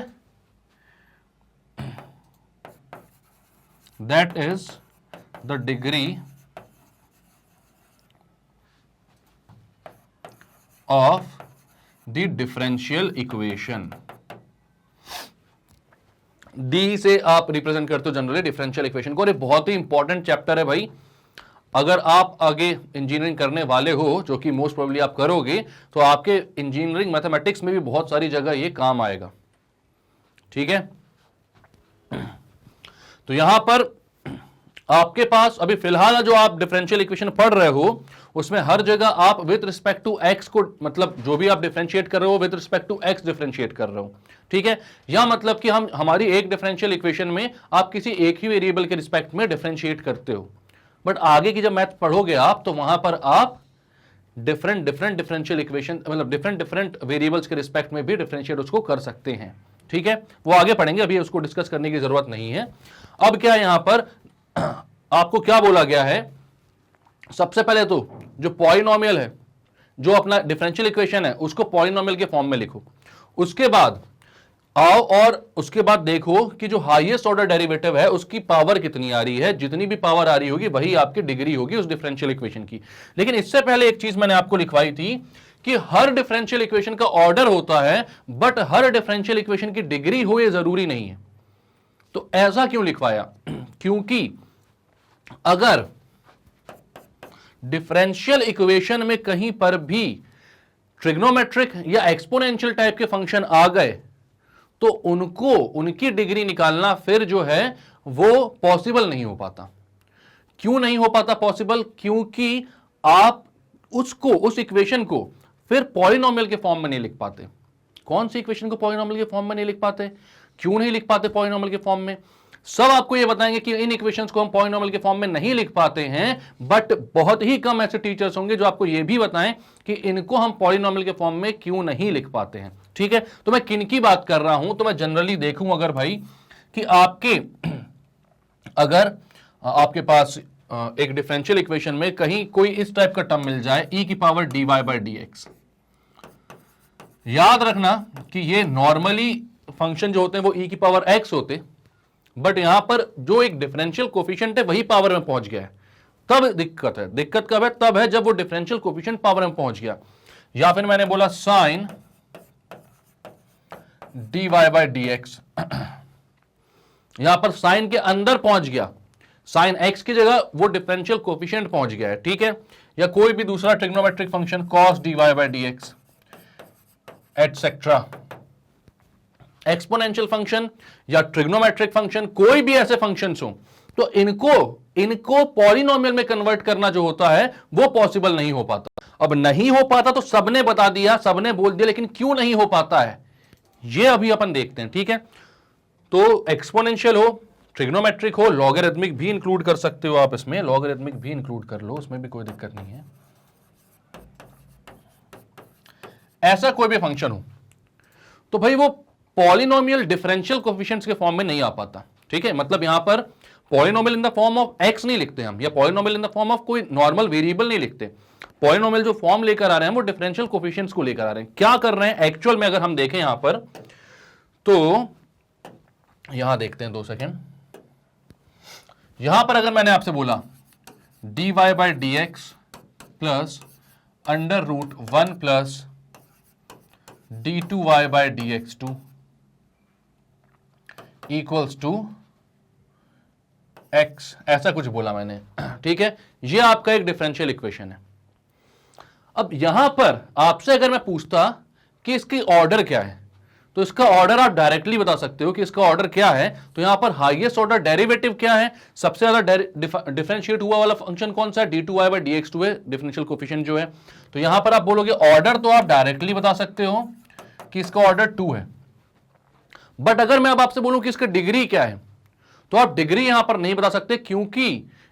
that is the degree of the differential equation. D से आप रिप्रेजेंट करते हो जनरली डिफरेंशियल इक्वेशन को, और ये बहुत ही इंपॉर्टेंट चैप्टर है भाई। अगर आप आगे इंजीनियरिंग करने वाले हो, जो कि मोस्ट प्रोबेबली आप करोगे, तो आपके इंजीनियरिंग मैथमेटिक्स में भी बहुत सारी जगह ये काम आएगा। ठीक है, तो यहां पर आपके पास अभी फिलहाल जो आप डिफरेंशियल इक्वेशन पढ़ रहे हो उसमें हर जगह आप विद रिस्पेक्ट टू एक्स को, मतलब जो भी आप डिफरेंशिएट कर रहे हो with respect to x differentiate कर रहे हो। ठीक है, या मतलब कि हमारी एक डिफरेंशियल इक्वेशन में आप किसी एक ही वेरिएबल के रिस्पेक्ट में डिफरेंशिएट करते हो, बट आगे की जब मैथ पढ़ोगे आप, तो वहां पर आप डिफरेंट डिफरेंशियल इक्वेशन, मतलब डिफरेंट वेरिएबल्स के रिस्पेक्ट में भी डिफरेंशिएट उसको कर सकते हैं। ठीक है, वो आगे पढ़ेंगे, अभी उसको डिस्कस करने की जरूरत नहीं है। अब क्या यहां पर आपको क्या बोला गया है, सबसे पहले तो जो पॉलिनोमियल है, जो अपना डिफरेंशियल इक्वेशन है उसको पॉलिनोमियल के फॉर्म में लिखो। उसके बाद आओ और उसके बाद देखो कि जो हाईएस्ट ऑर्डर डेरिवेटिव है उसकी पावर कितनी आ रही है, जितनी भी पावर आ रही होगी वही आपकी डिग्री होगी उस डिफरेंशियल इक्वेशन की। लेकिन इससे पहले एक चीज मैंने आपको लिखवाई थी कि हर डिफरेंशियल इक्वेशन का ऑर्डर होता है, बट हर डिफरेंशियल इक्वेशन की डिग्री हो ये जरूरी नहीं है। तो ऐसा क्यों लिखवाया, क्योंकि अगर डिफरेंशियल इक्वेशन में कहीं पर भी ट्रिग्नोमेट्रिक या एक्सपोनेंशियल टाइप के फंक्शन आ गए तो उनकी डिग्री निकालना फिर जो है वो पॉसिबल नहीं हो पाता। क्यों नहीं हो पाता पॉसिबल, क्योंकि आप उस इक्वेशन को फिर पॉलिनोमियल के फॉर्म में नहीं लिख पाते। कौन सी इक्वेशन को पॉलिनोमियल के फॉर्म में नहीं लिख पाते, क्यों नहीं लिख पाते पॉलिनोमियल के फॉर्म में, सब आपको ये बताएंगे कि इन इक्वेशंस को हम पॉलिनोमियल के फॉर्म में नहीं लिख पाते हैं। बट बहुत ही कम ऐसे टीचर्स होंगे जो आपको ये भी बताएं कि इनको हम पॉलिनोमियल के फॉर्म में क्यों नहीं लिख पाते हैं। ठीक है, तो मैं किन की बात कर रहा हूं, तो मैं जनरली देखूं अगर भाई कि अगर आपके पास एक डिफरेंशियल इक्वेशन में कहीं कोई इस टाइप का टर्म मिल जाए, e की पावर dy बाई dx, याद रखना कि ये नॉर्मली फंक्शन जो होते हैं वो e की पावर x होते, बट यहां पर जो एक डिफरेंशियल कोफिशिएंट है वही पावर में पहुंच गया है, तब दिक्कत है। दिक्कत कब है, तब है जब वो डिफरेंशियल कोफिशिएंट पावर में पहुंच गया। या फिर मैंने बोला साइन dy बाई dx, यहां पर साइन के अंदर पहुंच गया, साइन x की जगह वो डिफरेंशियल कोफिशिएंट पहुंच गया है। ठीक है, या कोई भी दूसरा trigonometric function cos dy by dx etcetera, exponential function या ट्रिग्नोमेट्रिक फंक्शन, कोई भी ऐसे फंक्शंस हो, तो इनको पॉलिनोमियल में कन्वर्ट करना जो होता है वो पॉसिबल नहीं हो पाता। अब नहीं हो पाता तो सबने बता दिया, सबने बोल दिया, लेकिन क्यों नहीं हो पाता है, ये अभी अपन देखते हैं, ठीक है। तो एक्सपोनेंशियल हो, ट्रिग्नोमेट्रिक हो, लॉगरिथमिक भी इंक्लूड कर सकते हो आप, इसमें लॉगरिथमिक भी इंक्लूड कर लो, उसमें भी कोई दिक्कत नहीं है। ऐसा कोई भी फंक्शन हो तो भाई वो पॉलिनोमियल डिफरेंशियल कोएफिशिएंट्स के फॉर्म में नहीं आ पाता, ठीक है। मतलब यहां पर polynomial in the form of x नहीं लिखते हम, या polynomial in the form of कोई नॉर्मल वेरिएबल नहीं लिखते। पॉलिनोमियल जो फॉर्म लेकर आ रहे हैं वो डिफरेंशियल कोएफिशिएंट्स को लेकर आ रहे हैं। क्या कर रहे हैं एक्चुअल में, अगर हम देखें यहां पर, तो यहां देखते हैं 2 सेकेंड। यहां पर अगर मैंने आपसे बोला dy by d x plus under root 1 plus d2y by d x two equals to x, ऐसा कुछ बोला मैंने, ठीक है। ये आपका एक डिफरेंशियल इक्वेशन है। अब यहां पर आपसे अगर मैं पूछता कि इसकी ऑर्डर क्या है, तो इसका ऑर्डर आप डायरेक्टली बता सकते हो कि इसका ऑर्डर क्या है। तो यहां पर हाईएस्ट ऑर्डर डेरिवेटिव क्या है, सबसे ज्यादा डिफरेंशिएट हुआ वाला फंक्शन कौन सा है, d2y बाई dx2 है, डिफरेंशियल कोएफिशिएंट जो है। तो यहां पर आप बोलोगे ऑर्डर, तो आप डायरेक्टली बता सकते हो कि इसका ऑर्डर 2 है। बट अगर मैं अब आपसे बोलूं कि इसका डिग्री क्या है, तो आप डिग्री यहां पर नहीं बता सकते, क्योंकि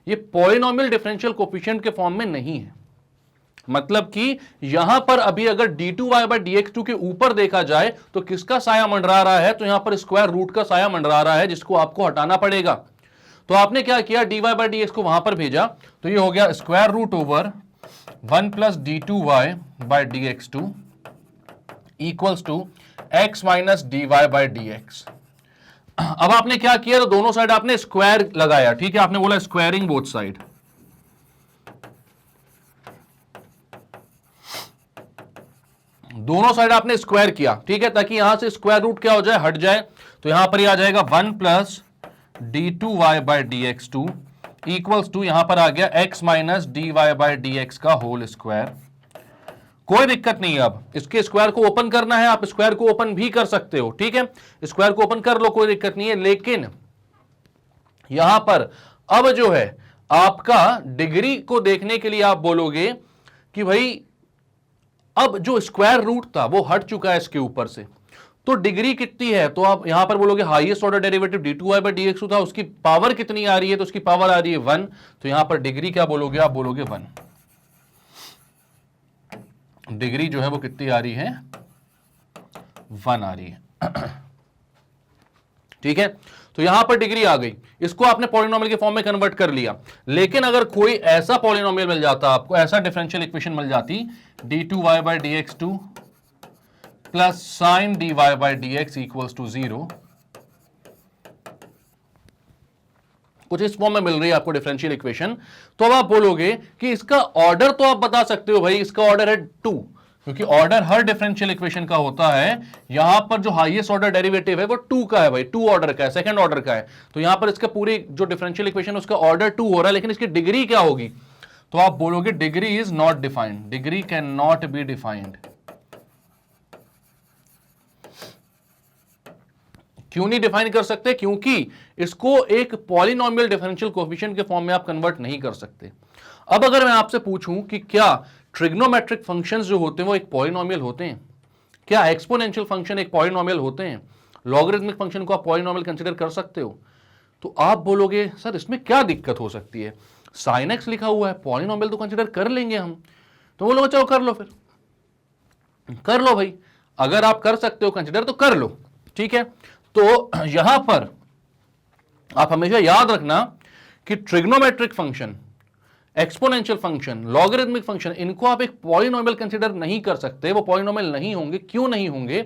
ये पॉलिनोमियल डिफरेंशियल कोएफिशिएंट के फॉर्म में नहीं है। मतलब कि यहां पर अभी अगर d2y बाई dx2 के ऊपर देखा जाए तो किसका साया मंडरा रहा है, तो यहां पर स्क्वायर रूट का साया मंडरा रहा है, जिसको आपको हटाना पड़ेगा। तो आपने क्या किया, dy बाई dx को वहां पर भेजा, तो ये हो गया square root over 1 plus d2y by dx2 equals to x minus dy by dx। अब आपने क्या किया, तो दोनों साइड आपने स्क्वायर लगाया, ठीक है। आपने बोला स्क्वायरिंग बोथ साइड, दोनों साइड आपने स्क्वायर किया, ठीक है, ताकि यहां से स्क्वायर रूट क्या हो जाए, हट जाए। तो यहां पर आ जाएगा 1 plus d2y by dx2 equals to, यहां पर आ गया x minus dy by dx का होल स्क्वायर। कोई दिक्कत नहीं है, अब इसके स्क्वायर को ओपन करना है, आप स्क्वायर को ओपन भी कर सकते हो, ठीक है, स्क्वायर को ओपन कर लो, कोई दिक्कत नहीं है। लेकिन यहां पर अब जो है आपका डिग्री को देखने के लिए आप बोलोगे कि भाई अब जो स्क्वायर रूट था वो हट चुका है इसके ऊपर से, तो डिग्री कितनी है, तो आप यहां पर बोलोगे highest order derivative d2y by dx2 था, उसकी पावर कितनी आ रही है, तो उसकी पावर आ रही है 1। तो यहां पर डिग्री क्या बोलोगे, आप बोलोगे 1। डिग्री जो है वो कितनी आ रही है, 1 आ रही है, ठीक है। तो यहां पर डिग्री आ गई, इसको आपने पॉलिनोमियल के फॉर्म में कन्वर्ट कर लिया। लेकिन अगर कोई ऐसा पॉलिनोमियल मिल जाता आपको, ऐसा डिफरेंशियल इक्वेशन मिल जाती, d2y by dx2 plus sine dy by dx equals to 0, कुछ इस फॉर्म में मिल रही है आपको डिफरेंशियल इक्वेशन, तो अब आप बोलोगे कि इसका ऑर्डर, तो आप बता सकते हो भाई इसका ऑर्डर है 2, क्योंकि ऑर्डर हर डिफरेंशियल इक्वेशन का होता है। यहां पर जो हाईएस्ट ऑर्डर डेरिवेटिव है वो 2 का है भाई, 2 ऑर्डर का है, सेकंड ऑर्डर का है। तो यहां पर इसका पूरी जो डिफरेंशियल इक्वेशन है उसका ऑर्डर 2 हो रहा है, लेकिन इसकी डिग्री क्या होगी, तो आप बोलोगे degree is not defined, degree can not be defined. क्यों नहीं डिफाइन कर सकते, क्योंकि इसको एक पॉलिनोमियल डिफरेंशियल कोएफिशिएंट के फॉर्म में आप कन्वर्ट नहीं कर सकते। अब अगर मैं आपसे पूछूं कि क्या ट्रिग्नोमेट्रिक फंक्शंस जो होते हैं वो एक पॉलिनोमियल होते हैं, क्या एक्सपोनेंशियल फंक्शन एक पॉलिनोमियल होते हैं, लॉगरिथमिक फंक्शन को आप पॉलिनोमियल कंसीडर कर सकते हो, तो आप बोलोगे सर इसमें क्या दिक्कत हो सकती है, साइन एक्स लिखा हुआ है, पॉलिनोमियल तो कंसीडर कर लेंगे हम। तो बोलोगे चलो कर लो, फिर कर लो भाई, अगर आप कर सकते हो कंसीडर तो कर लो, ठीक है। तो यहां पर आप हमेशा याद रखना कि trigonometric function, exponential function, logarithmic function, इनको आप एक पॉलिनोमियल कंसीडर नहीं कर सकते, वो पॉलिनोमियल नहीं होंगे। क्यों नहीं होंगे,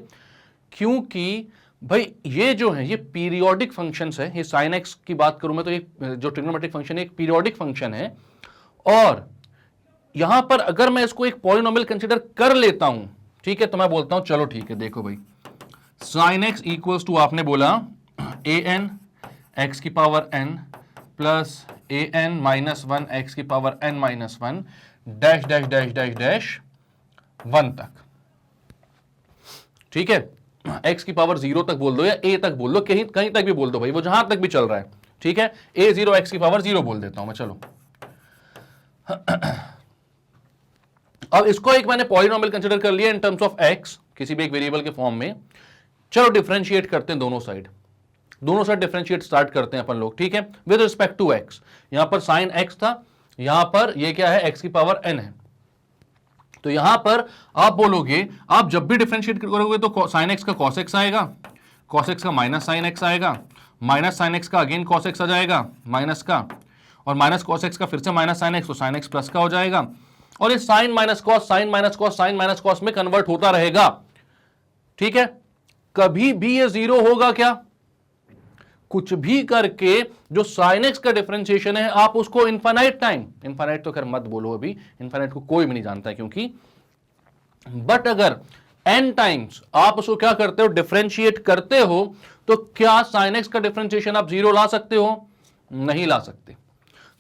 क्योंकि भाई ये जो है ये पीरियोडिक फंक्शंस है। ये साइन एक्स की बात करूं मैं तो ये जो ट्रिग्नोमेट्रिक फंक्शन है एक पीरियोडिक फंक्शन है, और यहां पर अगर मैं इसको एक पॉलिनोमियल कंसीडर कर लेता हूं, ठीक है, तो मैं बोलता हूं चलो ठीक है, देखो भाई साइन एक्स इक्वल्स टू, आपने बोला an x की power n plus an minus 1 x की power n minus 1 dash dash dash dash dash 1 तक, ठीक है। x की पावर 0 तक बोल दो या a तक बोल दो, कहीं कहीं तक भी बोल दो भाई, वो जहां तक भी चल रहा है, ठीक है। a0 x की पावर 0 बोल देता हूं मैं, चलो। अब इसको एक मैंने पॉलिनोमियल कंसीडर कर लिया इन टर्म्स ऑफ x, किसी भी एक वेरिएबल के फॉर्म में। चलो डिफरेंशिएट करते हैं दोनों साइड डिफरेंशिएट स्टार्ट करते हैं अपन लोग, ठीक है, विद रिस्पेक्ट टू एक्स। यहां पर साइन एक्स था, यहां पर ये क्या है, एक्स की पावर एन है। तो यहां पर आप बोलोगे, आप जब भी डिफरेंशिएट करोगे तो साइन एक्स का कॉस एक्स आएगा, कॉस एक्स का माइनस साइन एक्स आएगा, माइनस साइन एक्स का अगेन कॉस एक्स आ जाएगा माइनस का, और माइनस कॉस एक्स का फिर से माइनस साइन एक्स, तो साइन एक्स प्लस का हो जाएगा। और ये sine minus cos, sine minus cos, sine minus cos में कन्वर्ट होता रहेगा, ठीक है। कभी भी ये जीरो होगा क्या? कुछ भी करके जो साइन एक्स का डिफरेंशिएशन है आप उसको इनफाइनाइट टाइम, इनफाइनाइट तो खैर मत बोलो अभी, इनफाइनाइट को कोई भी नहीं जानता है क्योंकि, बट अगर n टाइम्स आप उसको क्या करते हो, डिफरेंशिएट करते हो, तो क्या साइन एक्स का डिफरेंशिएशन आप जीरो ला सकते हो? नहीं ला सकते।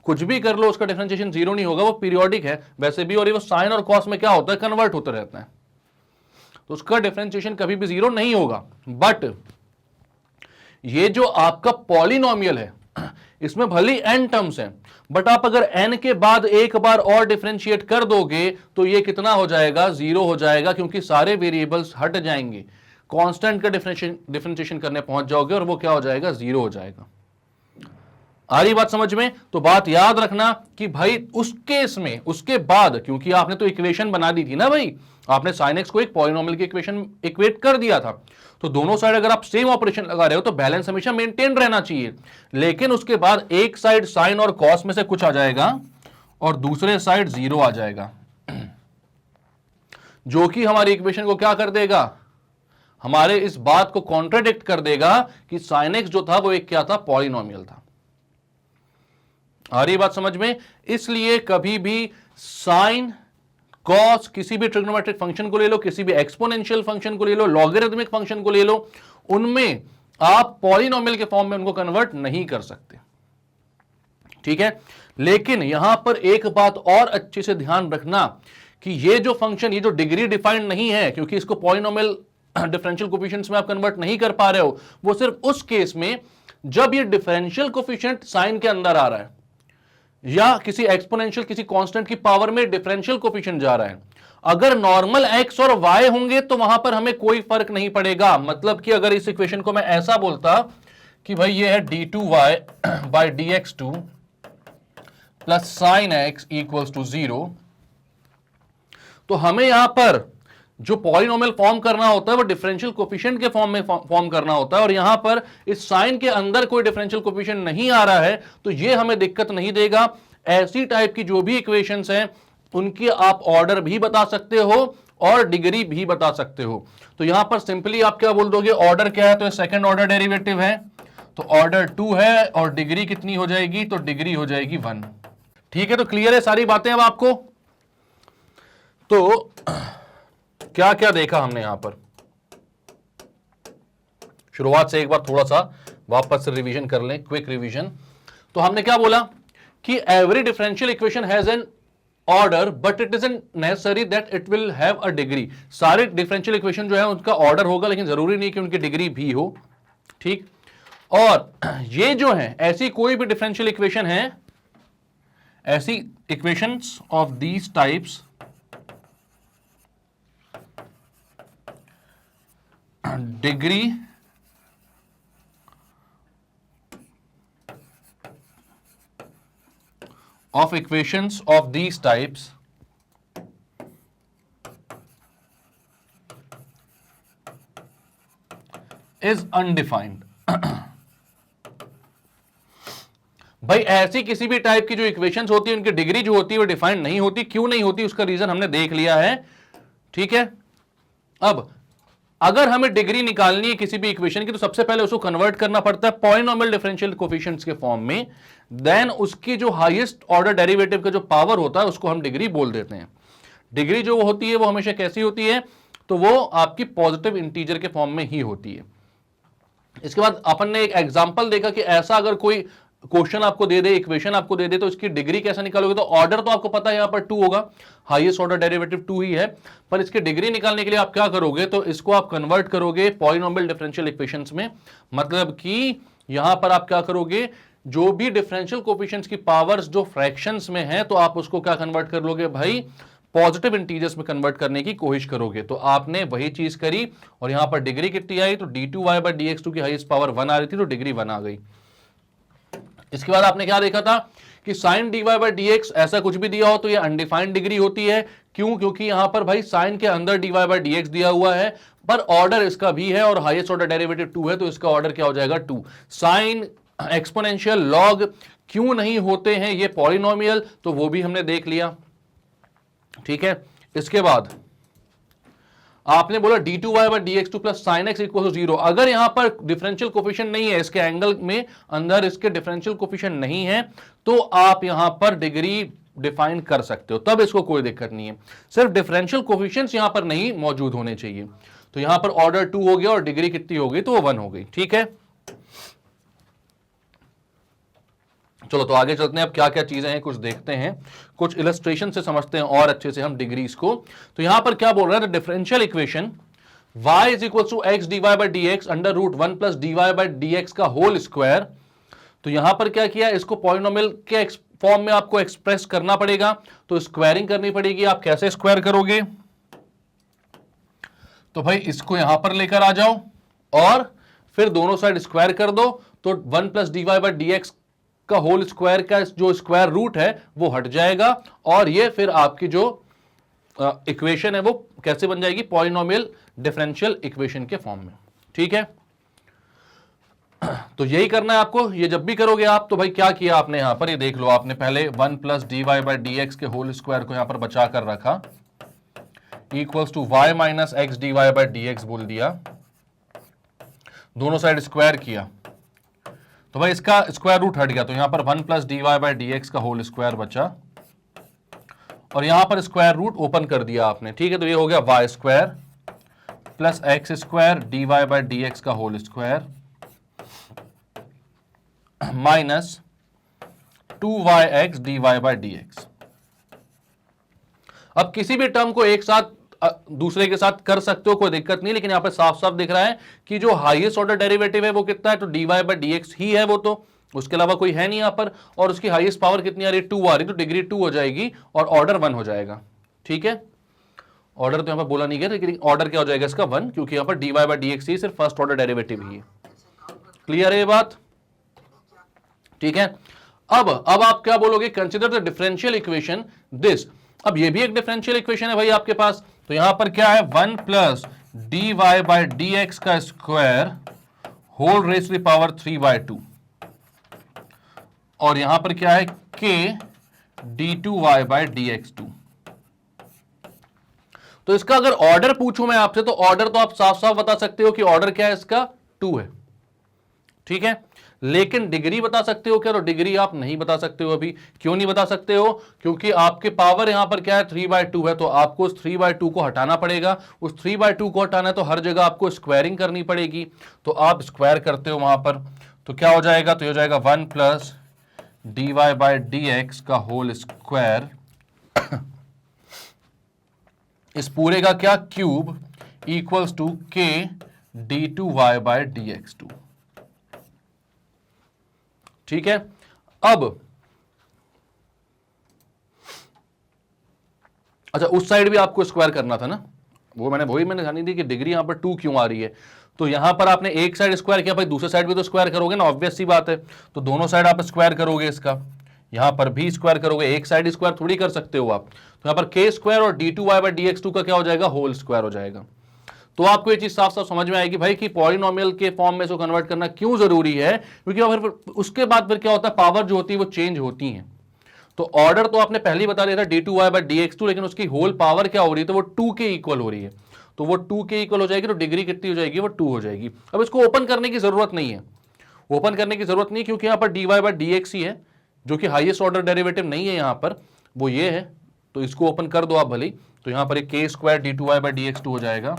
कुछ भी कर लो उसका डिफरेंशिएशन जीरो नहीं होगा, वो पीरियोडिक है वैसे भी, और वो साइन और कॉस में क्या होता है, कन्वर्ट होते रहता है, तो उसका डिफरेंशिएशन कभी भी जीरो नहीं होगा। बट ये जो आपका पॉलिनोमियल है इसमें भले एन टर्म्स हैं, बट आप अगर एन के बाद एक बार और डिफरेंशिएट कर दोगे तो ये कितना हो जाएगा, जीरो हो जाएगा, क्योंकि सारे वेरिएबल्स हट जाएंगे, कांस्टेंट का डिफरेंशिएशन करने पहुंच जाओगे और वो क्या हो जाएगा, जीरो हो जाएगा। आ रही बात समझ में? तो बात याद रखना कि भाई उस केस में, उसके बाद, क्योंकि आपने तो इक्वेशन बना दी थी ना भाई, आपने साइन एक्स को एक पॉलिनोमियल की इक्वेशन इक्वेट कर दिया था, तो दोनों साइड अगर आप सेम ऑपरेशन लगा रहे हो तो बैलेंस हमेशा मेंटेन रहना चाहिए। लेकिन उसके बाद एक साइड साइन और कॉस में से कुछ आ जाएगा और दूसरे साइड जीरो आ जाएगा, जो कि हमारी इक्वेशन को क्या कर देगा, हमारे इस बात को कॉन्ट्राडिक्ट कर देगा कि साइन एक्स जो था वो एक क्या था, पॉलिनोमियल था। आ रही बात समझ में? इसलिए कभी भी साइन कॉस, किसी भी ट्रिग्नोमेट्रिक फंक्शन को ले लो, किसी भी एक्सपोनेंशियल फंक्शन को ले लो, लॉगरिथमिक फंक्शन को ले लो, उनमें आप पॉलिनोमियल के फॉर्म में उनको कन्वर्ट नहीं कर सकते, ठीक है। लेकिन यहां पर एक बात और अच्छे से ध्यान रखना कि ये जो फंक्शन, ये जो डिग्री डिफाइंड नहीं है, क्योंकि इसको पॉलिनोमियल डिफरेंशियल कोफिशिएंट्स में आप कन्वर्ट नहीं कर पा रहे हो, वो सिर्फ उस केस में जब ये डिफरेंशियल कोफिशिएंट साइन के अंदर आ रहा है या किसी एक्सपोनेंशियल, किसी कांस्टेंट की पावर में डिफरेंशियल कोफिशिएंट जा रहा है। अगर नॉर्मल एक्स और वाई होंगे तो वहां पर हमें कोई फर्क नहीं पड़ेगा। मतलब कि अगर इस इक्वेशन को मैं ऐसा बोलता कि भाई ये है d2y by dx2 plus sine x equals to 0, तो हमें यहां पर जो पॉलिनोमियल फॉर्म करना होता है वो डिफरेंशियल कोफिशिएंट के फॉर्म में फॉर्म करना होता है, और यहां पर इस साइन के अंदर कोई डिफरेंशियल कोफिशिएंट नहीं आ रहा है, तो ये हमें दिक्कत नहीं देगा। ऐसी टाइप की जो भी इक्वेशंस हैं उनकी आप ऑर्डर भी बता सकते हो और डिग्री भी बता सकते हो। तो यहां पर सिंपली आप क्या बोल दोगे, ऑर्डर क्या है, तो सेकंड ऑर्डर डेरिवेटिव है, तो ऑर्डर 2 है, और डिग्री कितनी हो जाएगी, तो डिग्री हो जाएगी 1। ठीक है, तो क्लियर है सारी बातें अब आपको? तो क्या क्या देखा हमने यहां पर, शुरुआत से एक बार थोड़ा सा वापस से रिवीजन कर लें, क्विक रिवीजन। तो हमने क्या बोला कि every differential equation has an order but it isn't necessary that it will have a degree. सारे डिफरेंशियल इक्वेशन जो है उनका ऑर्डर होगा, लेकिन जरूरी नहीं कि उनकी डिग्री भी हो, ठीक। और ये जो है ऐसी कोई भी डिफरेंशियल इक्वेशन है, ऐसी equations of these types degree of equations of these types is undefined। भाई ऐसी किसी भी टाइप की जो इक्वेशंस होती है उनकी डिग्री जो होती है वो डिफाइंड नहीं होती। क्यों नहीं होती उसका रीजन हमने देख लिया है, ठीक है। अब अगर हमें डिग्री निकालनी है किसी भी इक्वेशन की तो सबसे पहले उसको कन्वर्ट करना पड़ता है पॉलिनोमियल डिफरेंशियल कोफिशिएंट्स के फॉर्म में, देन उसकी जो हाईएस्ट ऑर्डर डेरिवेटिव का जो पावर होता है उसको हम डिग्री बोल देते हैं। डिग्री जो होती है वो हमेशा कैसी होती है, तो वो आपकी पॉजिटिव इंटीजर के फॉर्म में ही होती है। इसके बाद अपन ने एक एग्जाम्पल देखा कि ऐसा अगर कोई क्वेश्चन आपको दे दे, इक्वेशन आपको दे दे, तो इसकी डिग्री कैसे निकालोगे, तो ऑर्डर तो आपको पता है यहां पर 2 होगा, हाईएस्ट ऑर्डर डेरिवेटिव 2 ही है, पर इसकी डिग्री निकालने के लिए आप क्या करोगे, तो इसको आप कन्वर्ट करोगे पॉलिनोमियल डिफरेंशियल इक्वेशंस में। मतलब कि यहां पर आप क्या करोगे, जो भी डिफरेंशियल कोफिशिएंट्स की पावर्स जो फ्रैक्शंस में है तो आप उसको क्या कन्वर्ट कर लोगे भाई पॉजिटिव इंटीजर्स में कन्वर्ट करने की कोशिश करोगे। तो आपने वही चीज करी और यहां पर डिग्री कितनी आई, तो d2y/dx2 की हाईएस्ट पावर 1 आ रही थी, तो डिग्री 1 आ गई। इसके बाद आपने क्या देखा था कि साइन dy/dx ऐसा कुछ भी दिया हो तो ये अनडिफाइंड डिग्री होती है। क्यों? क्योंकि यहां पर भाई साइन के अंदर dy/dx दिया हुआ है, पर ऑर्डर इसका भी है और हाईएस्ट ऑर्डर डेरिवेटिव 2 है, तो इसका ऑर्डर क्या हो जाएगा 2। साइन, एक्सपोनेंशियल, लॉग क्यों नहीं होते हैं ये पॉलिनोमियल, तो वो भी हमने देख लिया। ठीक है, इसके बाद आपने बोला d2y/dx2 plus sine x equal to 0। अगर यहां पर डिफरेंशियल कोफिशिएंट नहीं है, इसके एंगल में अंदर इसके डिफरेंशियल कोफिशिएंट नहीं है, तो आप यहां पर डिग्री डिफाइन कर सकते हो, तब इसको कोई दिक्कत नहीं है। सिर्फ डिफरेंशियल कोफिशिएंट्स यहां पर नहीं मौजूद होने चाहिए। तो यहां पर ऑर्डर 2 हो गया और डिग्री कितनी हो गई, तो वो 1 हो गई। ठीक है, चलो तो आगे चलते हैं। अब क्या क्या चीजें हैं कुछ देखते हैं, कुछ इलस्ट्रेशन से समझते हैं और अच्छे से हम डिग्रीज को। तो यहां पर क्या बोल रहा है, differential equation y is equal to x dy/dx under root 1 plus dy/dx का होल स्क्वायर। तो यहां पर क्या किया, इसको पॉलिनोमियल के फॉर्म में आपको एक्सप्रेस करना पड़ेगा, तो स्क्वायरिंग करनी पड़ेगी। आप कैसे स्क्वायर करोगे, तो भाई इसको यहां पर लेकर आ जाओ और फिर दोनों साइड स्क्वायर कर दो, तो 1 प्लस dy/dx का होल स्क्वायर का जो स्क्वायर रूट है वो हट जाएगा, और ये फिर आपकी जो इक्वेशन है वो कैसे बन जाएगी, पॉलिनोमियल डिफरेंशियल इक्वेशन के फॉर्म में। ठीक है, तो यही करना है आपको। ये जब भी करोगे आप, तो भाई क्या किया आपने यहां पर, ये देख लो, आपने पहले 1 प्लस dy/dx के होल स्क्वायर को यहां पर बचा कर रखा, equals to y minus x dy/dx बोल दिया, दोनों साइड स्क्वायर किया, तो भाई इसका स्क्वायर रूट हट गया, तो यहां पर 1 प्लस dy/dx का होल स्क्वायर बचा, और यहां पर स्क्वायर रूट ओपन कर दिया आपने। ठीक है, तो ये हो गया y square plus x square dy/dx का whole square minus 2yx dy/dx। अब किसी भी टर्म को एक साथ दूसरे के साथ कर सकते हो, कोई दिक्कत नहीं, लेकिन यहां पर साफ साफ दिख रहा है कि जो हाईएस्ट ऑर्डर डेरिवेटिव है वो कितना है, तो dy/dx ही है वो, तो उसके अलावा कोई है नहीं यहां पर, और उसकी हाईएस्ट पावर कितनी आ रही है, 2 आ रही, तो डिग्री 2 हो जाएगी और ऑर्डर 1 हो जाएगा। ठीक है, ऑर्डर तो यहां पर बोला नहीं गया, लेकिन ऑर्डर क्या हो जाएगा इसका 1, क्योंकि यहां पर dy/dx ही सिर्फ फर्स्ट ऑर्डर डेरिवेटिव ही है। क्लियर है ये बात? ठीक है, अब आप क्या बोलोगे, consider the differential equation this. अब ये भी एक डिफरेंशियल इक्वेशन है भाई आपके पास, तो यहां पर क्या है, 1 प्लस dy/dx का square whole raise to the power 3/2, और यहां पर क्या है, k d2y/dx2। तो इसका अगर ऑर्डर पूछूं मैं आपसे, तो ऑर्डर तो आप साफ साफ बता सकते हो कि ऑर्डर क्या है इसका, 2 है। ठीक है, लेकिन डिग्री बता सकते हो क्या, तो डिग्री आप नहीं बता सकते हो अभी। क्यों नहीं बता सकते हो, क्योंकि आपके पावर यहां पर क्या है, 3/2 है, तो आपको उस 3/2 को हटाना पड़ेगा। उस 3/2 को हटाना है तो हर जगह आपको स्क्वायरिंग करनी पड़ेगी, तो आप स्क्वायर करते हो वहां पर, तो क्या हो जाएगा, तो हो जाएगा 1 प्लस dy/dx का होल स्क्वायर, इस पूरे का क्या, cube, equals to k d2y/dx2। ठीक है, अब अच्छा उस साइड भी आपको स्क्वायर करना था ना, वो मैंने जानी थी कि डिग्री यहां पर 2 क्यों आ रही है, तो यहां पर आपने एक साइड स्क्वायर किया, भाई दूसरे साइड भी तो स्क्वायर करोगे ना, ऑब्वियस सी बात है। तो दोनों साइड आप स्क्वायर करोगे, इसका यहां पर भी स्क्वायर करोगे, एक साइड स्क्वायर थोड़ी कर सकते हो आप। तो यहां पर k स्क्वायर और d2y/dx2 का क्या हो जाएगा, होल स्क्वायर हो जाएगा। तो आपको ये चीज साफ साफ समझ में आएगी भाई कि पॉलिनोमियल के फॉर्म में इसको कन्वर्ट करना क्यों जरूरी है, क्योंकि फिर उसके बाद फिर क्या होता है, पावर जो होती है वो चेंज होती है। तो ऑर्डर तो आपने पहले ही बता दिया था d2y/dx2, लेकिन उसकी होल पावर क्या हो रही है, तो वो 2 के इक्वल हो रही है, तो वो 2 के इक्वल हो जाएगी, तो डिग्री कितनी हो जाएगी, वो 2 हो जाएगी। अब इसको ओपन करने की जरूरत नहीं है, ओपन करने की जरूरत नहीं, क्योंकि यहां पर dy/dx ही है, जो कि हाईएस्ट ऑर्डर डेरिवेटिव नहीं है यहां पर, वो ये है, तो इसको ओपन कर दो आप भले, तो यहां पर एक k स्क्वायर d2y/dx2 हो जाएगा,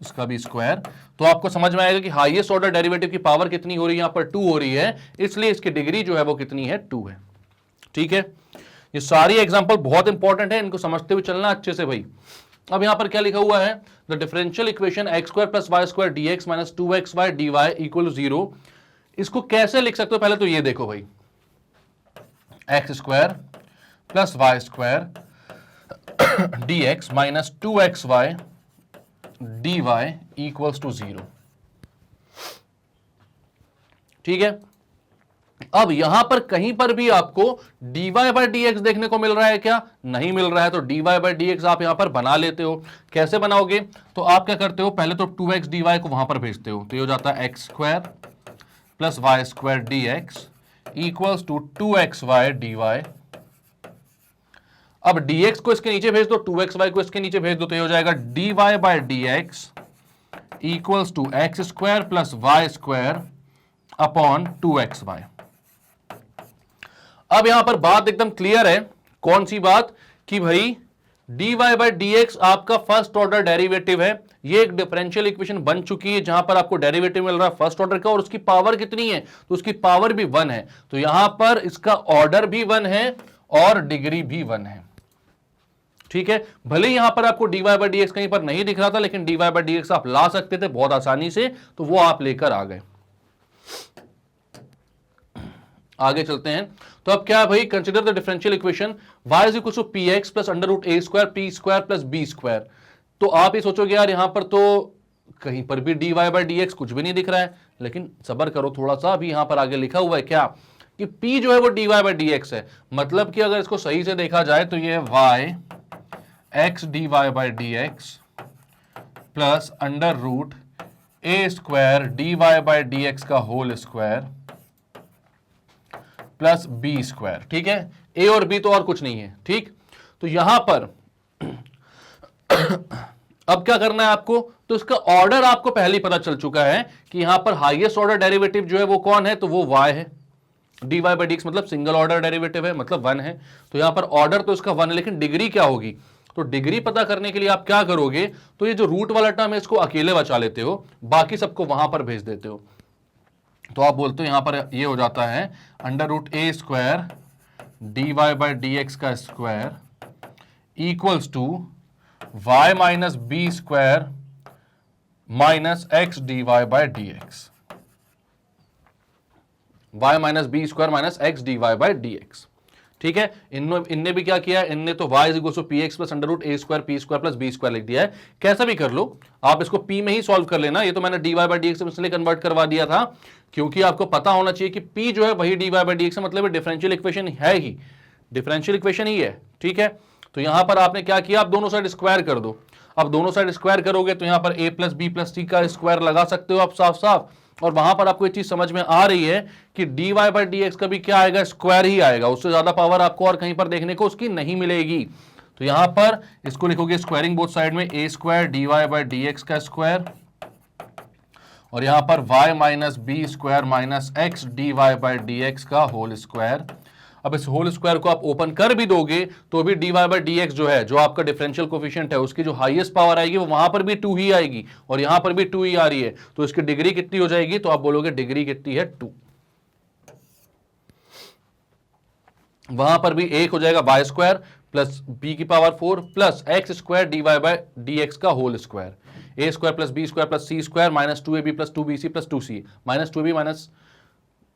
इसका भी स्क्वायर। तो आपको समझ में आएगा कि हाईएस्ट ऑर्डर डेरिवेटिव की पावर कितनी हो रही है, यहां पर 2 हो रही है, इसलिए इसकी डिग्री जो है वो कितनी है, 2 है। ठीक है, ये सारी एग्जांपल बहुत इंपॉर्टेंट है, इनको समझते हुए चलना अच्छे से भाई। अब यहां पर क्या लिखा हुआ है, the differential equation x² + y² dx - 2xy dy = 0। इसको कैसे लिख सकते हो, पहले तो ये देखो भाई, x square plus y square d x minus 2xy dy equals to 0। ठीक है, अब यहां पर कहीं पर भी आपको dy बाई डी एक्स देखने को मिल रहा है क्या? नहीं मिल रहा है, तो dy बाई डी एक्स आप यहां पर बना लेते हो। कैसे बनाओगे? तो आप क्या करते हो, पहले तो 2x dy को वहां पर भेजते हो, तो ये हो जाता है x square plus y square d x equals to 2xy dy। अब dx को इसके नीचे भेज दो, 2xy को इसके नीचे भेज दो, तो ये हो जाएगा dy by d x equals to x square plus y square upon 2xy। अब यहां पर बात एकदम क्लियर है। कौन सी बात? कि भाई dy बाई डी एक्स आपका फर्स्ट ऑर्डर डेरिवेटिव है। ये एक डिफरेंशियल इक्वेशन बन चुकी है जहां पर आपको डेरिवेटिव मिल रहा है फर्स्ट ऑर्डर का, और उसकी पावर कितनी है? तो उसकी पावर भी 1 है। तो यहां पर इसका ऑर्डर भी 1 है और डिग्री भी 1 है। ठीक है, भले यहां पर आपको dy बाई डी एक्स कहीं पर नहीं दिख रहा था, लेकिन dy बाई डी एक्स आप ला सकते थे बहुत आसानी से, तो वो आप लेकर आ गए। आगे चलते हैं। तो अब क्या है भाई, consider the differential equation y is equal to p x plus under root a square p square plus b square. तो आप ये सोचोगे यार यहां पर तो कहीं पर भी dy बाई डी एक्स कुछ भी नहीं दिख रहा है, लेकिन सब्र करो थोड़ा सा। अभी यहां पर आगे लिखा हुआ है क्या कि p जो है वो dy बाई डी एक्स है। मतलब कि अगर इसको सही से देखा जाए तो ये y x dy by d x plus under root a square dy by d x का whole square plus b square. ठीक है, ए और बी तो और कुछ नहीं है। ठीक, तो यहां पर अब क्या करना है आपको? तो इसका ऑर्डर आपको पहले ही पता चल चुका है कि यहां पर हाईएस्ट ऑर्डर डेरिवेटिव जो है वो कौन है? तो वो y है। dy बाई डी एक्स मतलब सिंगल ऑर्डर डेरिवेटिव है, मतलब 1 है। तो यहां पर ऑर्डर तो इसका 1 है, लेकिन डिग्री क्या होगी? तो डिग्री पता करने के लिए आप क्या करोगे? तो ये जो रूट वाला टर्म है इसको अकेले बचा लेते हो, बाकी सबको वहां पर भेज देते हो। तो आप बोलते हो यहां पर ये हो जाता है under root a square dy by d x का square equals to y minus b square minus x dy by d x. y minus b square minus x dy by d x. ठीक है, इनने भी क्या किया? इनने तो y is equal to p x plus under root a square p square plus b square लिख दिया है। कैसा भी कर लो, आप इसको p में ही सॉल्व कर लेना। ये तो मैंने dy बाई डी एक्स इसलिए कन्वर्ट करवा दिया था क्योंकि आपको पता होना चाहिए कि p जो है वही dy बाई डी एक्स मतलब डिफरेंशियल इक्वेशन है ही, डिफरेंशियल इक्वेशन ही है। ठीक है, तो यहां पर आपने क्या किया? आप दोनों साइड स्क्वायर कर दो। अब दोनों साइड स्क्वायर करोगे तो यहां पर a प्लस बी प्लस सी का स्क्वायर लगा सकते हो आप साफ साफ, और वहां पर आपको ये चीज समझ में आ रही है कि dy बाई डी एक्स का भी क्या आएगा? स्क्वायर ही आएगा। उससे ज्यादा पावर आपको और कहीं पर देखने को उसकी नहीं मिलेगी। तो यहां पर इसको लिखोगे स्क्वायरिंग बोथ साइड में a square dy by d x का स्क्वायर, और यहां पर y minus b square minus x dy by d x का होल स्क्वायर। अब इस होल स्क्वायर को आप ओपन कर भी दोगे तो भी dy बाई डी एक्स जो है, जो आपका डिफरेंशियल कोफिशिएंट है, उसकी जो हाईएस्ट पावर आएगी वो वहां पर भी 2 ही आएगी, और यहां पर भी 2 ही आ रही है। तो इसकी डिग्री कितनी हो जाएगी? तो आप बोलोगे डिग्री कितनी है? 2। वहां पर भी 1 हो जाएगा y स्क्वायर प्लस बी की power 4 plus x square dy by d x का whole square, a square plus b square plus c square minus 2ab plus 2bc plus 2c minus 2ab minus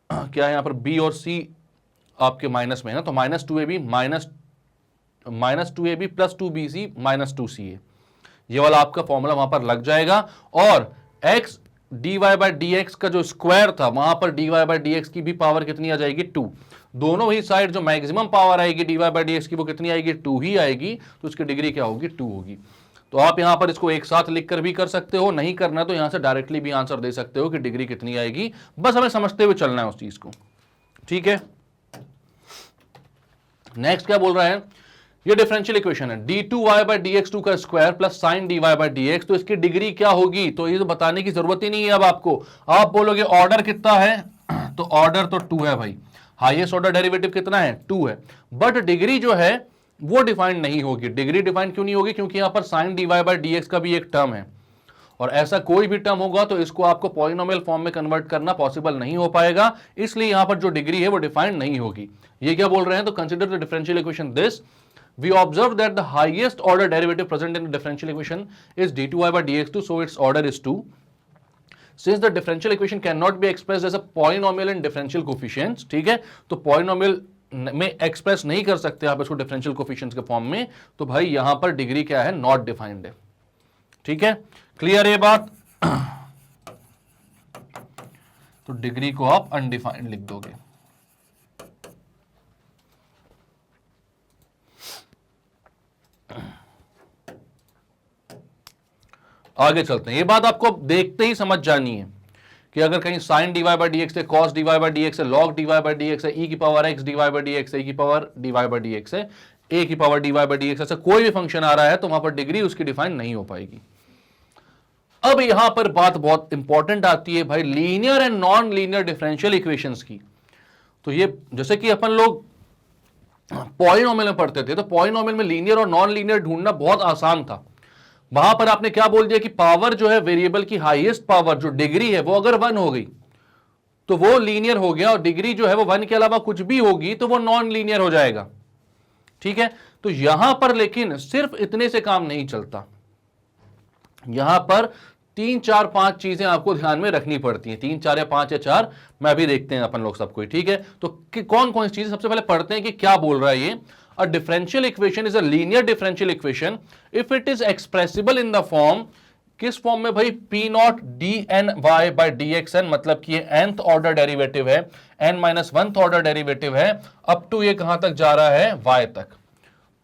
क्या है यहां पर b और c आपके minus में है ना, तो minus 2ab minus 2ab plus 2bc minus 2ca, ये वाला आपका फॉर्मूला वहां पर लग जाएगा। और x dy by d x का जो स्क्वायर था वहां पर dy बाई डी एक्स की भी पावर कितनी आ जाएगी? 2। दोनों ही साइड जो मैक्सिमम पावर आएगी dy बाई डी एक्स की वो कितनी आएगी? 2 ही आएगी। तो इसकी डिग्री क्या होगी? 2 होगी। तो आप यहां पर इसको एक साथ लिखकर भी कर सकते हो, नहीं करना तो यहां से डायरेक्टली भी आंसर दे सकते हो कि डिग्री कितनी आएगी। बस हमें समझते हुए चलना है उस चीज को। ठीक है, नेक्स्ट क्या बोल रहा है? ये डिफरेंशियल इक्वेशन है d2y बाई डी एक्स 2 का square plus sine dy by d x. तो इसकी डिग्री क्या होगी? तो ये तो बताने की जरूरत ही नहीं है अब आपको। आप बोलोगे ऑर्डर कितना है? तो ऑर्डर तो 2 है भाई। हाईएस्ट ऑर्डर डेरिवेटिव कितना है? 2 है। बट डिग्री जो है वो डिफाइंड नहीं होगी। डिग्री डिफाइंड क्यों नहीं होगी? क्योंकि यहां पर sine dy by d x का भी एक टर्म है, और ऐसा कोई भी टर्म होगा तो इसको आपको पॉलिनोमियल फॉर्म में कन्वर्ट करना पॉसिबल नहीं हो पाएगा, इसलिए यहां पर जो डिग्री है वो डिफाइंड नहीं होगी। ये क्या बोल रहे हैं? तो consider the differential equation this, we observe that the highest order derivative present in the differential equation is d2y by dx2, so its order is 2. Since the differential equation cannot be expressed as a polynomial in differential coefficients, ठीक है, तो polynomial में express नहीं कर सकते आप इसको differential coefficients के फॉर्म में, तो भाई यहां पर डिग्री क्या है, नॉट डिफाइंड है। ठीक है, क्लियर ये बात? तो डिग्री को आप अनडिफाइंड लिख दोगे। आगे चलते हैं, ये बात आपको देखते ही समझ जानी है कि अगर कहीं sine d y by d x है, cos d y by d x है, log d y by d x है, ई की power x d y by d x है, ई की power d y by d x है, a की power d y by d x, ऐसा कोई भी फंक्शन आ रहा है तो वहां पर डिग्री उसकी डिफाइन नहीं हो पाएगी। अब यहां पर बात बहुत इंपॉर्टेंट आती है भाई linear and non linear differential equations की। तो ये जैसे कि अपन लोग पॉलिनोमियल में पढ़ते थे, तो पॉलिनोमियल में लीनियर और नॉन लीनियर ढूंढना बहुत आसान था। वहां पर आपने क्या बोल दिया कि पावर जो है वेरिएबल की हाईएस्ट पावर जो डिग्री है वो अगर 1 हो गई तो वो लीनियर हो गया, और डिग्री जो है वो 1 के अलावा कुछ भी होगी तो वो नॉन लीनियर हो जाएगा। ठीक है, तो यहां पर लेकिन सिर्फ इतने से काम नहीं चलता, यहां पर 3 4 5 चीजें आपको ध्यान में रखनी पड़ती हैं। 3 4 या 5 या 4 मैं अभी देखते हैं अपन लोग सबको। ठीक है, तो कौन कौन सी चीजें, सबसे पहले पढ़ते हैं कि क्या बोल रहा है ये। A differential equation is a linear differential equation if it is expressible in the form, किस फॉर्म में भाई, p naught d n y by d x n, मतलब कि ये nth ऑर्डर डेरिवेटिव है, n minus 1th order derivative है, up to ये कहां तक जा रहा है, y तक,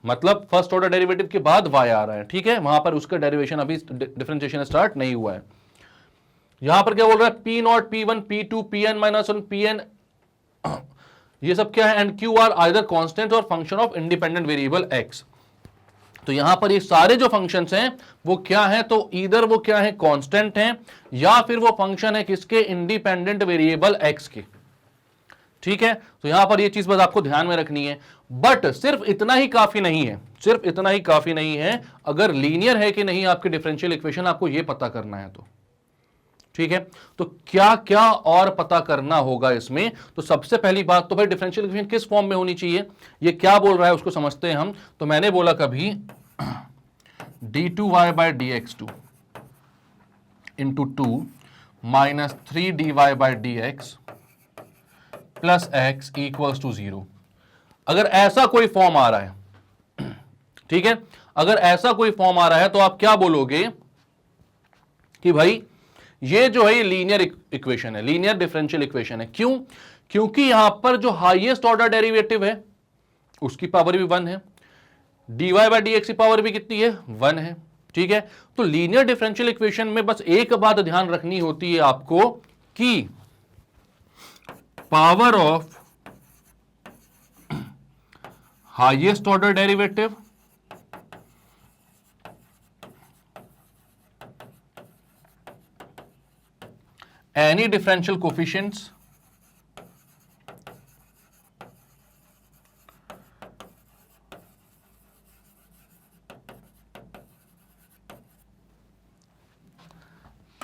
मतलब फर्स्ट ऑर्डर डेरिवेटिव के बाद y आ रहा है। ठीक है, वहां पर उसका डेरिवेशन अभी डिफरेंशिएशन स्टार्ट नहीं हुआ है। यहां पर क्या बोल रहा है, p not p1 p2 pn minus 1 pn, ये सब क्या है, and q are either constant और function of independent variable x. तो यहां पर ये सारे जो फंक्शंस हैं वो क्या है, तो इधर वो क्या है, कांस्टेंट हैं, या फिर वो फंक्शन है किसके, इंडिपेंडेंट वेरिएबल एक्स के। ठीक है, तो यहां पर ये चीज बस आपको ध्यान में रखनी है। बट सिर्फ इतना ही काफी नहीं है, सिर्फ इतना ही काफी नहीं है, अगर लीनियर है कि नहीं आपके डिफरेंशियल इक्वेशन आपको ये पता करना है तो। ठीक है, तो क्या क्या और पता करना होगा इसमें। तो सबसे पहली बात तो भाई डिफरेंशियल इक्वेशन किस फॉर्म में होनी चाहिए, ये क्या बोल रहा है उसको समझते हैं हम। तो मैंने बोला कभी d2y by d x two into 2 minus 3dy by d x plus x equals to 0। अगर ऐसा कोई फॉर्म आ रहा है, ठीक है, अगर ऐसा कोई फॉर्म आ रहा है तो आप क्या बोलोगे कि भाई ये जो है ये लीनियर इक्वेशन है, लीनियर डिफरेंशियल इक्वेशन है। क्यों, क्योंकि यहां पर जो हाईएस्ट ऑर्डर डेरिवेटिव है उसकी पावर भी 1 है, dy बाई डी एक्स की पावर भी कितनी है, 1 है। ठीक है, तो लीनियर डिफरेंशियल इक्वेशन में बस एक बात ध्यान रखनी होती है आपको कि power of highest order derivative any differential coefficients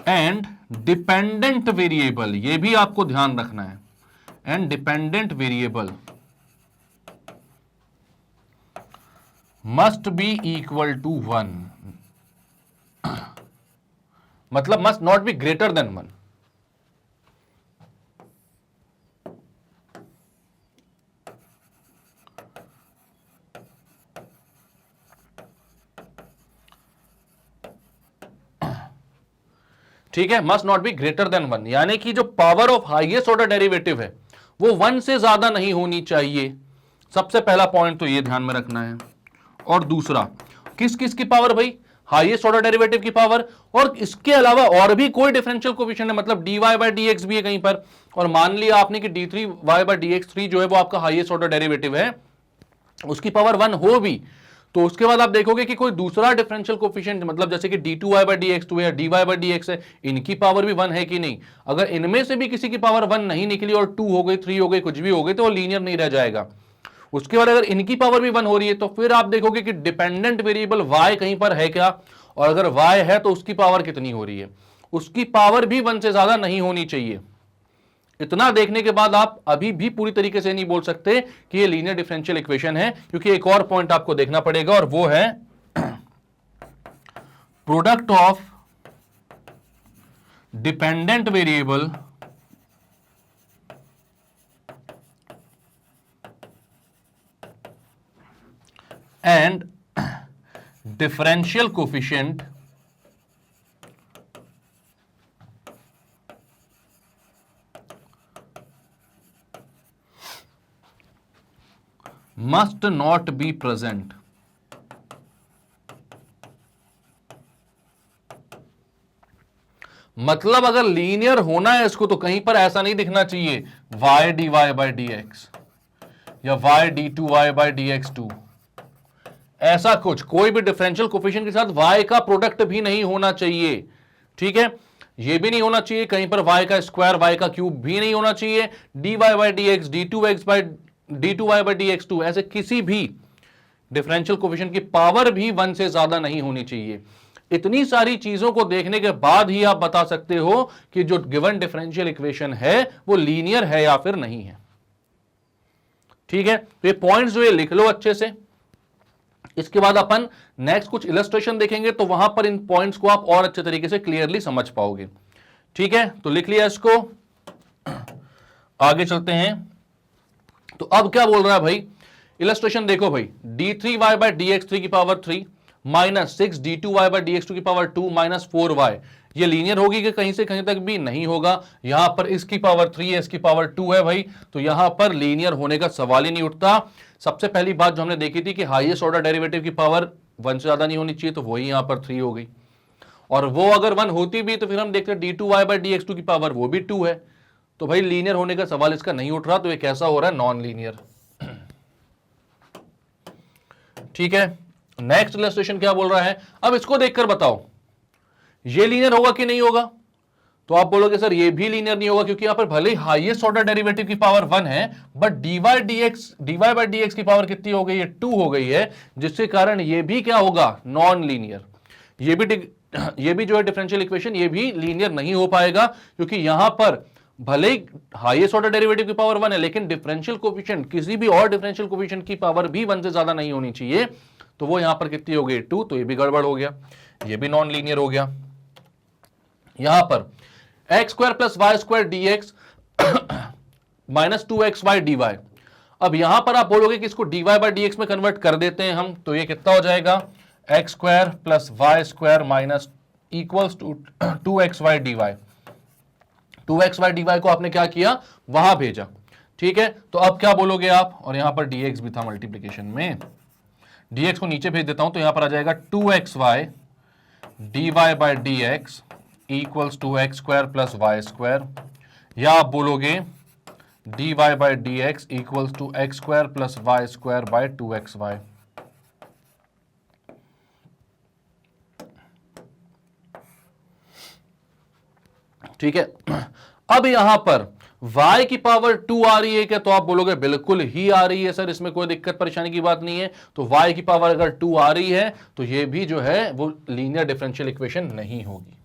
and dependent variable, ये भी आपको ध्यान रखना है, and dependent variable must be equal to 1, मतलब must not be greater than 1। ठीक है, must not be greater than 1, यानी कि जो power of highest order derivative है वो 1 से ज्यादा नहीं होनी चाहिए। सबसे पहला पॉइंट तो ये ध्यान में रखना है। और दूसरा, किस किस की पावर भाई, हाईएस्ट ऑर्डर डेरिवेटिव की पावर, और इसके अलावा और भी कोई डिफरेंशियल कोएफिशिएंट है, मतलब dy बाई डी एक्स भी है कहीं पर, और मान लिया आपने कि d3y बाई डी एक्स 3 जो है वो आपका हाईएस्ट ऑर्डर डेरिवेटिव है, उसकी पावर 1 हो भी, तो उसके बाद आप देखोगे कि कोई दूसरा डिफरेंशियल कोएफिशिएंट, मतलब जैसे कि d2y बाई डी एक्स 2 है या dy बाई डी एक्स है, इनकी पावर भी 1 है कि नहीं। अगर इनमें से भी किसी की पावर 1 नहीं निकली और 2 हो गई, 3 हो गई, कुछ भी हो गई, तो वो लीनियर नहीं रह जाएगा। उसके बाद अगर इनकी पावर भी 1 हो रही है तो फिर आप देखोगे कि डिपेंडेंट वेरिएबल y कहीं पर है क्या, और अगर y है तो उसकी पावर कितनी हो रही है, उसकी पावर भी 1 से ज्यादा नहीं होनी चाहिए। इतना देखने के बाद आप अभी भी पूरी तरीके से नहीं बोल सकते कि ये लीनियर डिफरेंशियल इक्वेशन है, क्योंकि एक और पॉइंट आपको देखना पड़ेगा, और वो है product of dependent variable and differential coefficient must not be present. मतलब अगर लीनियर होना है इसको तो कहीं पर ऐसा नहीं दिखना चाहिए y dy by dx या y d2y by dx2, ऐसा कुछ कोई भी डिफरेंशियल कोफिशिएंट के साथ y का प्रोडक्ट भी नहीं होना चाहिए। ठीक है, ये भी नहीं होना चाहिए कहीं पर y का स्क्वायर y का क्यूब भी नहीं होना चाहिए, dy by dx d2x by d2y by dx2, ऐसे किसी भी डिफरेंशियल कोफिशिएंट की पावर भी 1 से ज्यादा नहीं होनी चाहिए। इतनी सारी चीजों को देखने के बाद ही आप बता सकते हो कि जो गिवन डिफरेंशियल इक्वेशन है वो लीनियर है या फिर नहीं है। ठीक है, तो ये पॉइंट्स जो ये लिख लो अच्छे से। इसके बाद अपन नेक्स्ट कुछ इलस्ट्रेशन देखेंगे तो वहां पर इन पॉइंट्स को आप और अच्छे तरीके से क्लियरली समझ पाओगे। ठीक है, तो लिख लिया इसको, आगे चलते हैं। तो अब क्या बोल रहा है भाई, इलस्ट्रेशन देखो भाई, d3y by dx3 की power 3 minus 6 d2y by dx2 की पावर 2 माइनस 4y, ये लीनियर होगी कि कहीं से कहीं तक भी नहीं होगा। यहां पर इसकी पावर 3 है, इसकी पावर 2 है भाई, तो यहां पर लीनियर होने का सवाल ही नहीं उठता। सबसे पहली बात जो हमने देखी थी कि हाईएस्ट ऑर्डर डेरिवेटिव की पावर 1 से ज्यादा नहीं होनी चाहिए, तो वही यहां पर 3 हो गई, और वो अगर 1 होती भी तो फिर हम देखते d2y by dx2 की पावर वो भी 2 है, तो भाई लीनियर होने का सवाल इसका नहीं उठ रहा। तो ये कैसा हो रहा है, नॉन लीनियर। ठीक है, नेक्स्ट इलस्ट्रेशन क्या बोल रहा है, अब इसको देखकर बताओ ये लीनियर होगा कि नहीं होगा। तो आप बोलोगे सर ये भी लीनियर नहीं होगा, क्योंकि यहां पर भले ही हाईएस्ट ऑर्डर डेरिवेटिव की पावर 1 है, बट dy by dx की पावर कितनी हो गई है, 2 हो गई है, जिसके कारण ये भी क्या होगा, नॉन लीनियर। ये भी जो है डिफरेंशियल इक्वेशन ये भी लीनियर नहीं हो पाएगा, क्योंकि यहां पर भले ही हाईएस्ट ऑर्डर डेरिवेटिव की पावर 1 है, लेकिन डिफरेंशियल कोफिशिएंट किसी भी और डिफरेंशियल कोफिशिएंट की पावर भी 1 से ज्यादा नहीं होनी चाहिए, तो वो यहां पर कितनी हो गई, 2, तो ये भी गड़बड़ हो गया, ये भी नॉन लीनियर हो गया। यहां पर x² + y² dx minus 2xy dy, अब यहां पर आप बोलोगे कि इसको dy by dx में कन्वर्ट कर देते हैं हम, तो ये कितना हो जाएगा, x² + y² minus equals to 2xy dy। 2xy dy को आपने क्या किया, वहां भेजा। ठीक है, तो अब क्या बोलोगे आप, और यहां पर dx भी था मल्टीप्लीकेशन में, dx को नीचे भेज देता हूं, तो यहां पर आ जाएगा 2xy dy by dx equals to x² + y², या आप बोलोगे dy by dx equals to x² + y² by 2xy। ठीक है, अब यहां पर y की पावर 2 आ रही है क्या, तो आप बोलोगे बिल्कुल ही आ रही है सर, इसमें कोई दिक्कत परेशानी की बात नहीं है। तो y की पावर अगर 2 आ रही है तो ये भी जो है वो लीनियर डिफरेंशियल इक्वेशन नहीं होगी,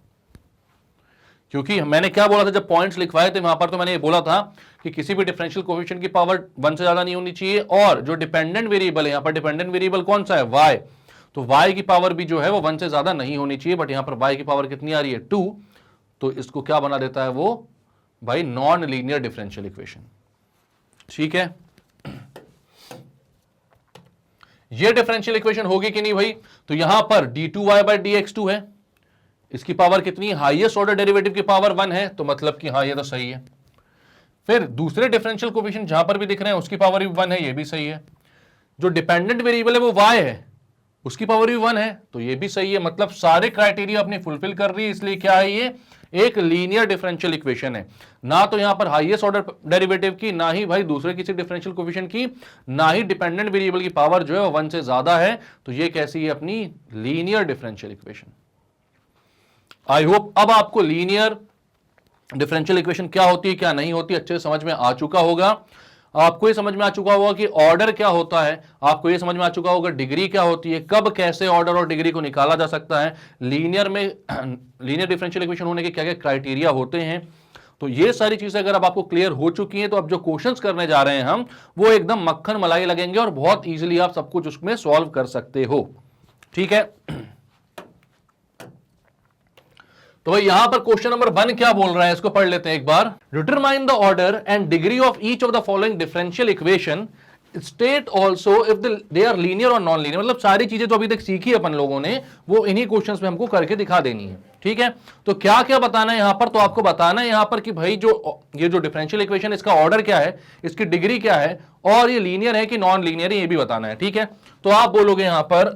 क्योंकि मैंने क्या बोला था जब पॉइंट्स लिखवाए थे वहां पर, तो मैंने ये बोला था कि किसी भी डिफरेंशियल कोएफिशिएंट की पावर 1 से ज्यादा नहीं होनी चाहिए, और जो डिपेंडेंट वेरिएबल है, यहां पर डिपेंडेंट वेरिएबल कौन सा है, y, तो y की पावर भी जो है वो 1 से ज्यादा नहीं होनी चाहिए, बट यहां पर y की पावर कितनी आ रही है, 2, तो इसको क्या बना देता है वो भाई, नॉन लीनियर डिफरेंशियल इक्वेशन। ठीक है, ये डिफरेंशियल इक्वेशन होगी कि नहीं भाई, तो यहां पर d2y by dx2 है, इसकी पावर कितनी, हाईएस्ट ऑर्डर डेरिवेटिव की पावर 1 है, तो मतलब कि हाँ ये तो सही है। फिर दूसरे डिफरेंशियल कोएफिशिएंट जहां पर भी दिख रहे हैं उसकी पावर भी 1 है, ये भी सही है। जो डिपेंडेंट वेरिएबल है वो y है, उसकी पावर भी 1 है, तो ये भी सही है। मतलब सारे क्राइटेरिया अपनी फुलफिल कर रही है, इसलिए क्या है, ये एक लीनियर डिफरेंशियल इक्वेशन है। ना तो यहां पर हाईएस्ट ऑर्डर डेरिवेटिव की, ना ही भाई दूसरे किसी डिफरेंशियल कोएफिशिएंट की, ना ही डिपेंडेंट वेरिएबल की पावर जो है वो 1 से ज्यादा है, तो ये कैसी है, अपनी linear differential equation. I hope अब आपको लीनियर डिफरेंशियल इक्वेशन क्या होती है क्या नहीं होती अच्छे से समझ में आ चुका होगा। आपको ये समझ में आ चुका होगा कि ऑर्डर क्या होता है, आपको ये समझ में आ चुका होगा डिग्री क्या होती है, कब कैसे ऑर्डर और डिग्री को निकाला जा सकता है, लीनियर में लीनियर डिफरेंशियल इक्वेशन होने के क्या क्या क्राइटेरिया होते हैं। तो ये सारी चीजें अगर अब आपको क्लियर हो चुकी हैं, तो अब जो क्वेश्चंस करने जा रहे हैं हम, वो एकदम मक्खन मलाई लगेंगे और बहुत ईजिली आप सब कुछ उसमें सॉल्व कर सकते हो। ठीक है, तो भाई यहां पर क्वेश्चन नंबर 1 क्या बोल रहा है, इसको पढ़ लेते हैं एक बार। Determine the order and degree of each of the following differential equation state also if they are linear और नॉन लीनियर, मतलब सारी चीजें तो अभी तक सीखी अपन लोगों ने, वो इन्हीं क्वेश्चंस में हमको करके दिखा देनी है। ठीक है, तो क्या क्या बताना है यहां पर, तो आपको बताना है यहां पर कि भाई जो ये जो डिफरेंशियल इक्वेशन, इसका ऑर्डर क्या है, इसकी डिग्री क्या है, और ये लीनियर है कि नॉन लीनियर है, ये भी बताना है। ठीक है, तो आप बोलोगे यहां पर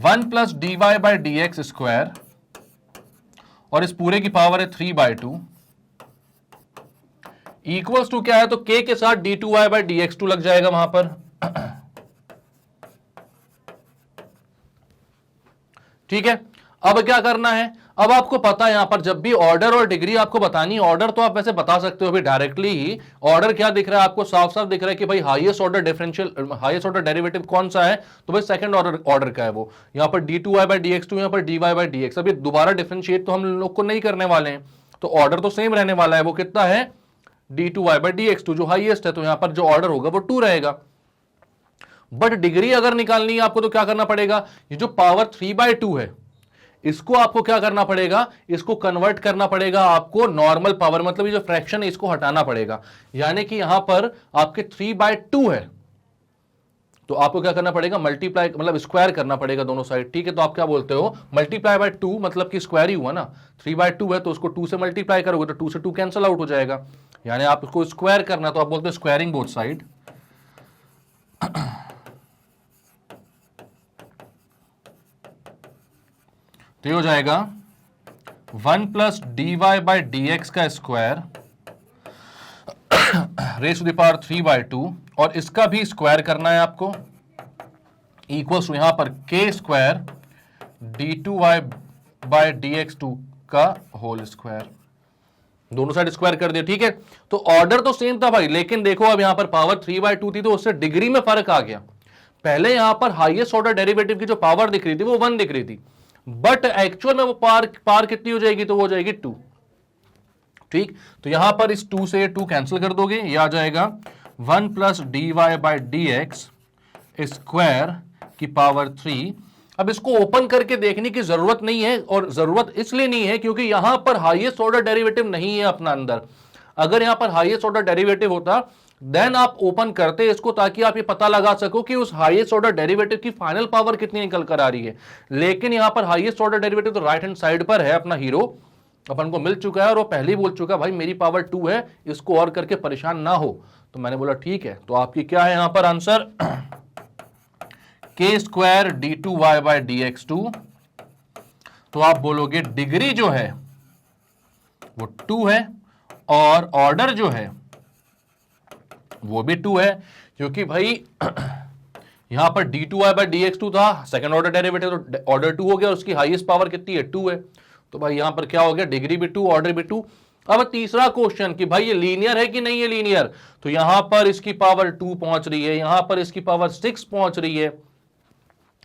1 plus d y by d x square, और इस पूरे की पावर है 3/2 इक्वल्स टू क्या है, तो k के साथ d2y बाई dx2 लग जाएगा वहां पर। ठीक है, अब क्या करना है, अब आपको पता है यहां पर जब भी ऑर्डर और डिग्री आपको बतानी है, ऑर्डर तो आप वैसे बता सकते हो अभी डायरेक्टली ही। ऑर्डर क्या दिख रहा है आपको, साफ साफ दिख रहा है कि भाई highest order differential, highest order derivative कौन सा है, तो भाई सेकंड ऑर्डर का है वो। यहां पर d2y बाई dx2, यहां पर dy बाई dx। अब ये दोबारा डिफरेंशिएट तो हम लोग को नहीं करने वाले हैं, तो ऑर्डर तो सेम रहने वाला है, वो कितना है d2y बाई dx2 जो हाईएस्ट है, तो यहां पर जो ऑर्डर होगा वो 2 रहेगा। बट डिग्री अगर निकालनी है आपको तो क्या करना पड़ेगा, ये जो पावर 3/2 है इसको आपको क्या करना पड़ेगा, इसको कन्वर्ट करना पड़ेगा आपको नॉर्मल पावर, मतलब ये जो फ्रैक्शन है इसको हटाना पड़ेगा। यानी कि यहां पर आपके 3/2 है, तो आपको क्या करना पड़ेगा, मल्टीप्लाई मतलब स्क्वायर करना पड़ेगा दोनों साइड। ठीक है, तो आप क्या बोलते हो, मल्टीप्लाई बाय 2 मतलब कि स्क्वायर ही हुआ ना, 3/2 है तो उसको 2 से मल्टीप्लाई करोगे तो 2 से 2 कैंसिल आउट हो जाएगा, यानी आप उसको स्क्वायर करना, तो आप बोलते हो स्क्वायरिंग बोथ साइड। तो ये हो जाएगा 1 plus d y by d x का square raise to the power 3/2, और इसका भी स्क्वायर करना है आपको, इक्वल्स टू यहां पर k square d2y bye dx2 का होल स्क्वायर, दोनों साइड स्क्वायर कर दिया। ठीक है, तो ऑर्डर तो सेम था भाई, लेकिन देखो अब यहां पर पावर 3/2 थी तो उससे डिग्री में फर्क आ गया। पहले यहां पर हाईएस्ट ऑर्डर डेरिवेटिव की जो पावर दिख रही थी वो 1 दिख रही थी, बट एक्चुअल में वो पावर कितनी हो जाएगी, तो वो हो जाएगी 2। ठीक, तो यहां पर इस 2 से 2 कैंसिल कर दोगे, ये आ जाएगा 1 plus d y by d x square की पावर 3। अब इसको ओपन करके देखने की जरूरत नहीं है, और जरूरत इसलिए नहीं है क्योंकि यहां पर हाईएस्ट ऑर्डर डेरिवेटिव नहीं है अपना अंदर। अगर यहां पर हाईएस्ट ऑर्डर डेरिवेटिव होता देन आप ओपन करते इसको, ताकि आप ये पता लगा सको कि उस हाईएस्ट ऑर्डर डेरिवेटिव की फाइनल पावर कितनी निकल कर आ रही है। लेकिन यहां पर हाईएस्ट ऑर्डर डेरिवेटिव तो राइट हैंड साइड पर है, अपना हीरो अपन को मिल चुका है, और वो पहले ही बोल चुका है भाई मेरी पावर 2 है, इसको और करके परेशान ना हो। तो मैंने बोला ठीक है, तो आपकी क्या है यहां पर answer, k square d2y by dx2। तो आप बोलोगे डिग्री जो है वो 2 है, और ऑर्डर जो है वो भी 2 है, क्योंकि भाई यहां पर d2y बाई dx2 था, सेकंड ऑर्डर डेरिवेटिव, तो ऑर्डर 2 हो गया, उसकी हाईएस्ट पावर कितनी है, 2 है। तो भाई यहां पर क्या हो गया, डिग्री भी 2, ऑर्डर भी 2। अब तीसरा क्वेश्चन कि भाई ये लीनियर है कि नहीं है लीनियर, तो यहां पर इसकी पावर 2 पहुंच रही है, यहां पर इसकी पावर 6 पहुंच रही है।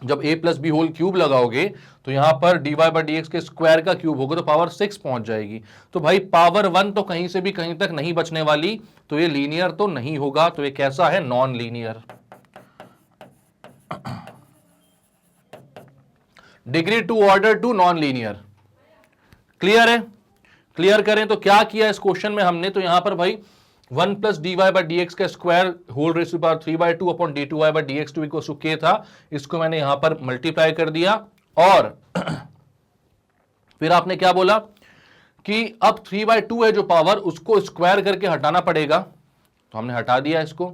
जब a plus b whole cube लगाओगे तो यहां पर dy बाई डी एक्स के स्क्वायर का क्यूब होगा, तो पावर 6 पहुंच जाएगी। तो भाई पावर 1 तो कहीं से भी कहीं तक नहीं बचने वाली, तो ये लीनियर तो नहीं होगा, तो ये कैसा है, non linear. Degree 2, order 2, non linear. Clear है, क्लियर करें तो क्या किया इस क्वेश्चन में हमने, तो यहां पर भाई 1 plus d y by d x का square whole raise to power 3/2 upon d2y by dx2 equals to k था, इसको मैंने यहां पर मल्टीप्लाई कर दिया, और फिर आपने क्या बोला कि अब 3/2 है जो पावर, उसको स्क्वायर करके हटाना पड़ेगा, तो हमने हटा दिया इसको।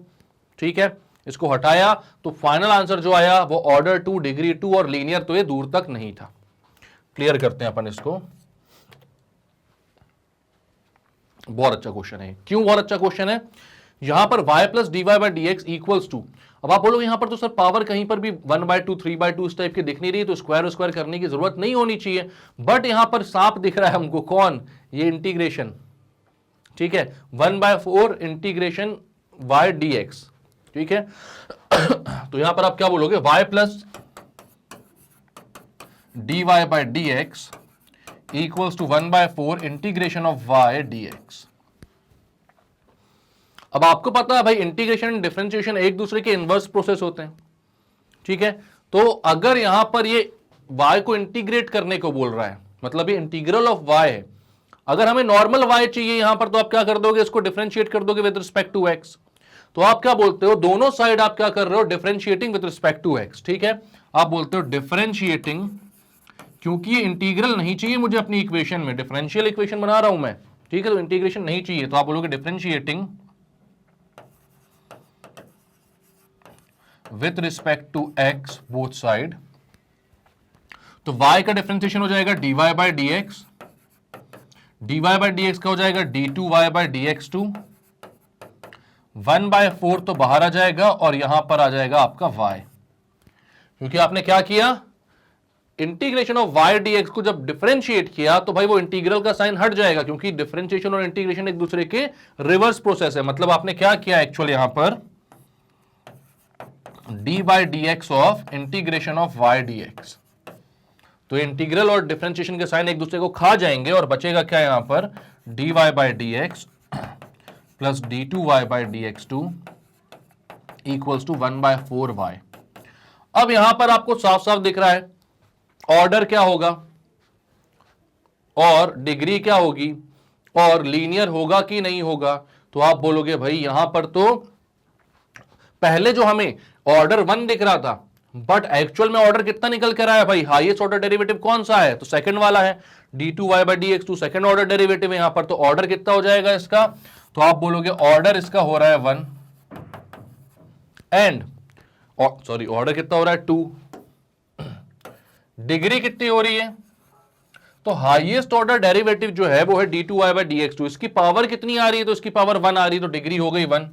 ठीक है, इसको हटाया तो फाइनल आंसर जो आया वो ऑर्डर 2, डिग्री 2 और लीनियर, तो ये दूर तक नहीं था। क्लियर करते हैं अपन इसको, बहुत अच्छा क्वेश्चन है। क्यों बहुत अच्छा क्वेश्चन है, यहां पर y plus d y by d x equals to, अब आप बोलोगे यहां पर तो सर पावर कहीं पर भी 1/2, 3/2 इस टाइप की दिख नहीं रही, तो स्क्वायर करने की जरूरत नहीं होनी चाहिए, बट यहां पर साफ दिख रहा है हमको, कौन, ये इंटीग्रेशन। ठीक है, 1/4 इंटीग्रेशन y dx। ठीक है, तो यहां पर आप क्या बोलोगे, y plus d y by d x equals to 1/4 integration of y dx। अब आपको पता है भाई इंटीग्रेशन एंड डिफरेंशिएशन एक दूसरे के इनवर्स प्रोसेस होते हैं। ठीक है, तो अगर यहां पर ये y को इंटीग्रेट करने को बोल रहा है, मतलब ये इंटीग्रल ऑफ y है, अगर हमें नॉर्मल y चाहिए यहां पर, तो आप क्या कर दोगे, इसको डिफरेंशिएट कर दोगे विद रिस्पेक्ट टू x। तो आप क्या बोलते हो, दोनों साइड आप क्या कर रहे हो, differentiating with respect to x, ठीक है। आप बोलते हो डिफरेंशिएटिंग, क्योंकि ये इंटीग्रल नहीं चाहिए मुझे अपनी इक्वेशन में, डिफरेंशियल इक्वेशन बना रहा हूं मैं, ठीक है, तो इंटीग्रेशन नहीं चाहिए, तो आप बोलोगे differentiating with respect to x both side. तो y का डिफरेंशिएशन हो जाएगा dy by d x, dy by d x का हो जाएगा d2y bye d x to, 1/4 तो बाहर आ जाएगा और यहां पर आ जाएगा आपका y, क्योंकि आपने क्या किया, इंटीग्रेशन ऑफ y dx को जब डिफरेंशिएट किया तो भाई वो इंटीग्रल का साइन हट जाएगा, क्योंकि डिफरेंशिएशन और इंटीग्रेशन एक दूसरे के रिवर्स प्रोसेस है। मतलब आपने क्या किया एक्चुअल यहां पर, d by d x of integration of y dx, तो इंटीग्रल और डिफरेंशिएशन के साइन एक दूसरे को खा जाएंगे और बचेगा क्या यहां पर, dy by d x plus d2y by d x two equals to 1/4y। अब यहां पर आपको साफ साफ दिख रहा है ऑर्डर क्या होगा और डिग्री क्या होगी और लीनियर होगा कि नहीं होगा। तो आप बोलोगे भाई यहां पर तो पहले जो हमें ऑर्डर 1 दिख रहा था, बट एक्चुअल में ऑर्डर कितना निकल कर आया भाई, हाईएस्ट ऑर्डर डेरिवेटिव कौन सा है, तो सेकंड वाला है, d2y by d x two second order derivative है यहां पर, तो ऑर्डर कितना हो जाएगा इसका, तो आप बोलोगे ऑर्डर इसका हो रहा है 1 एंड सॉरी ऑर्डर कितना हो रहा है 2, डिग्री कितनी हो रही है, तो हाईएस्ट ऑर्डर डेरिवेटिव जो है वो है d2y by d x two, इसकी पावर कितनी आ रही है, तो इसकी पावर 1 आ रही है, तो डिग्री हो गई 1।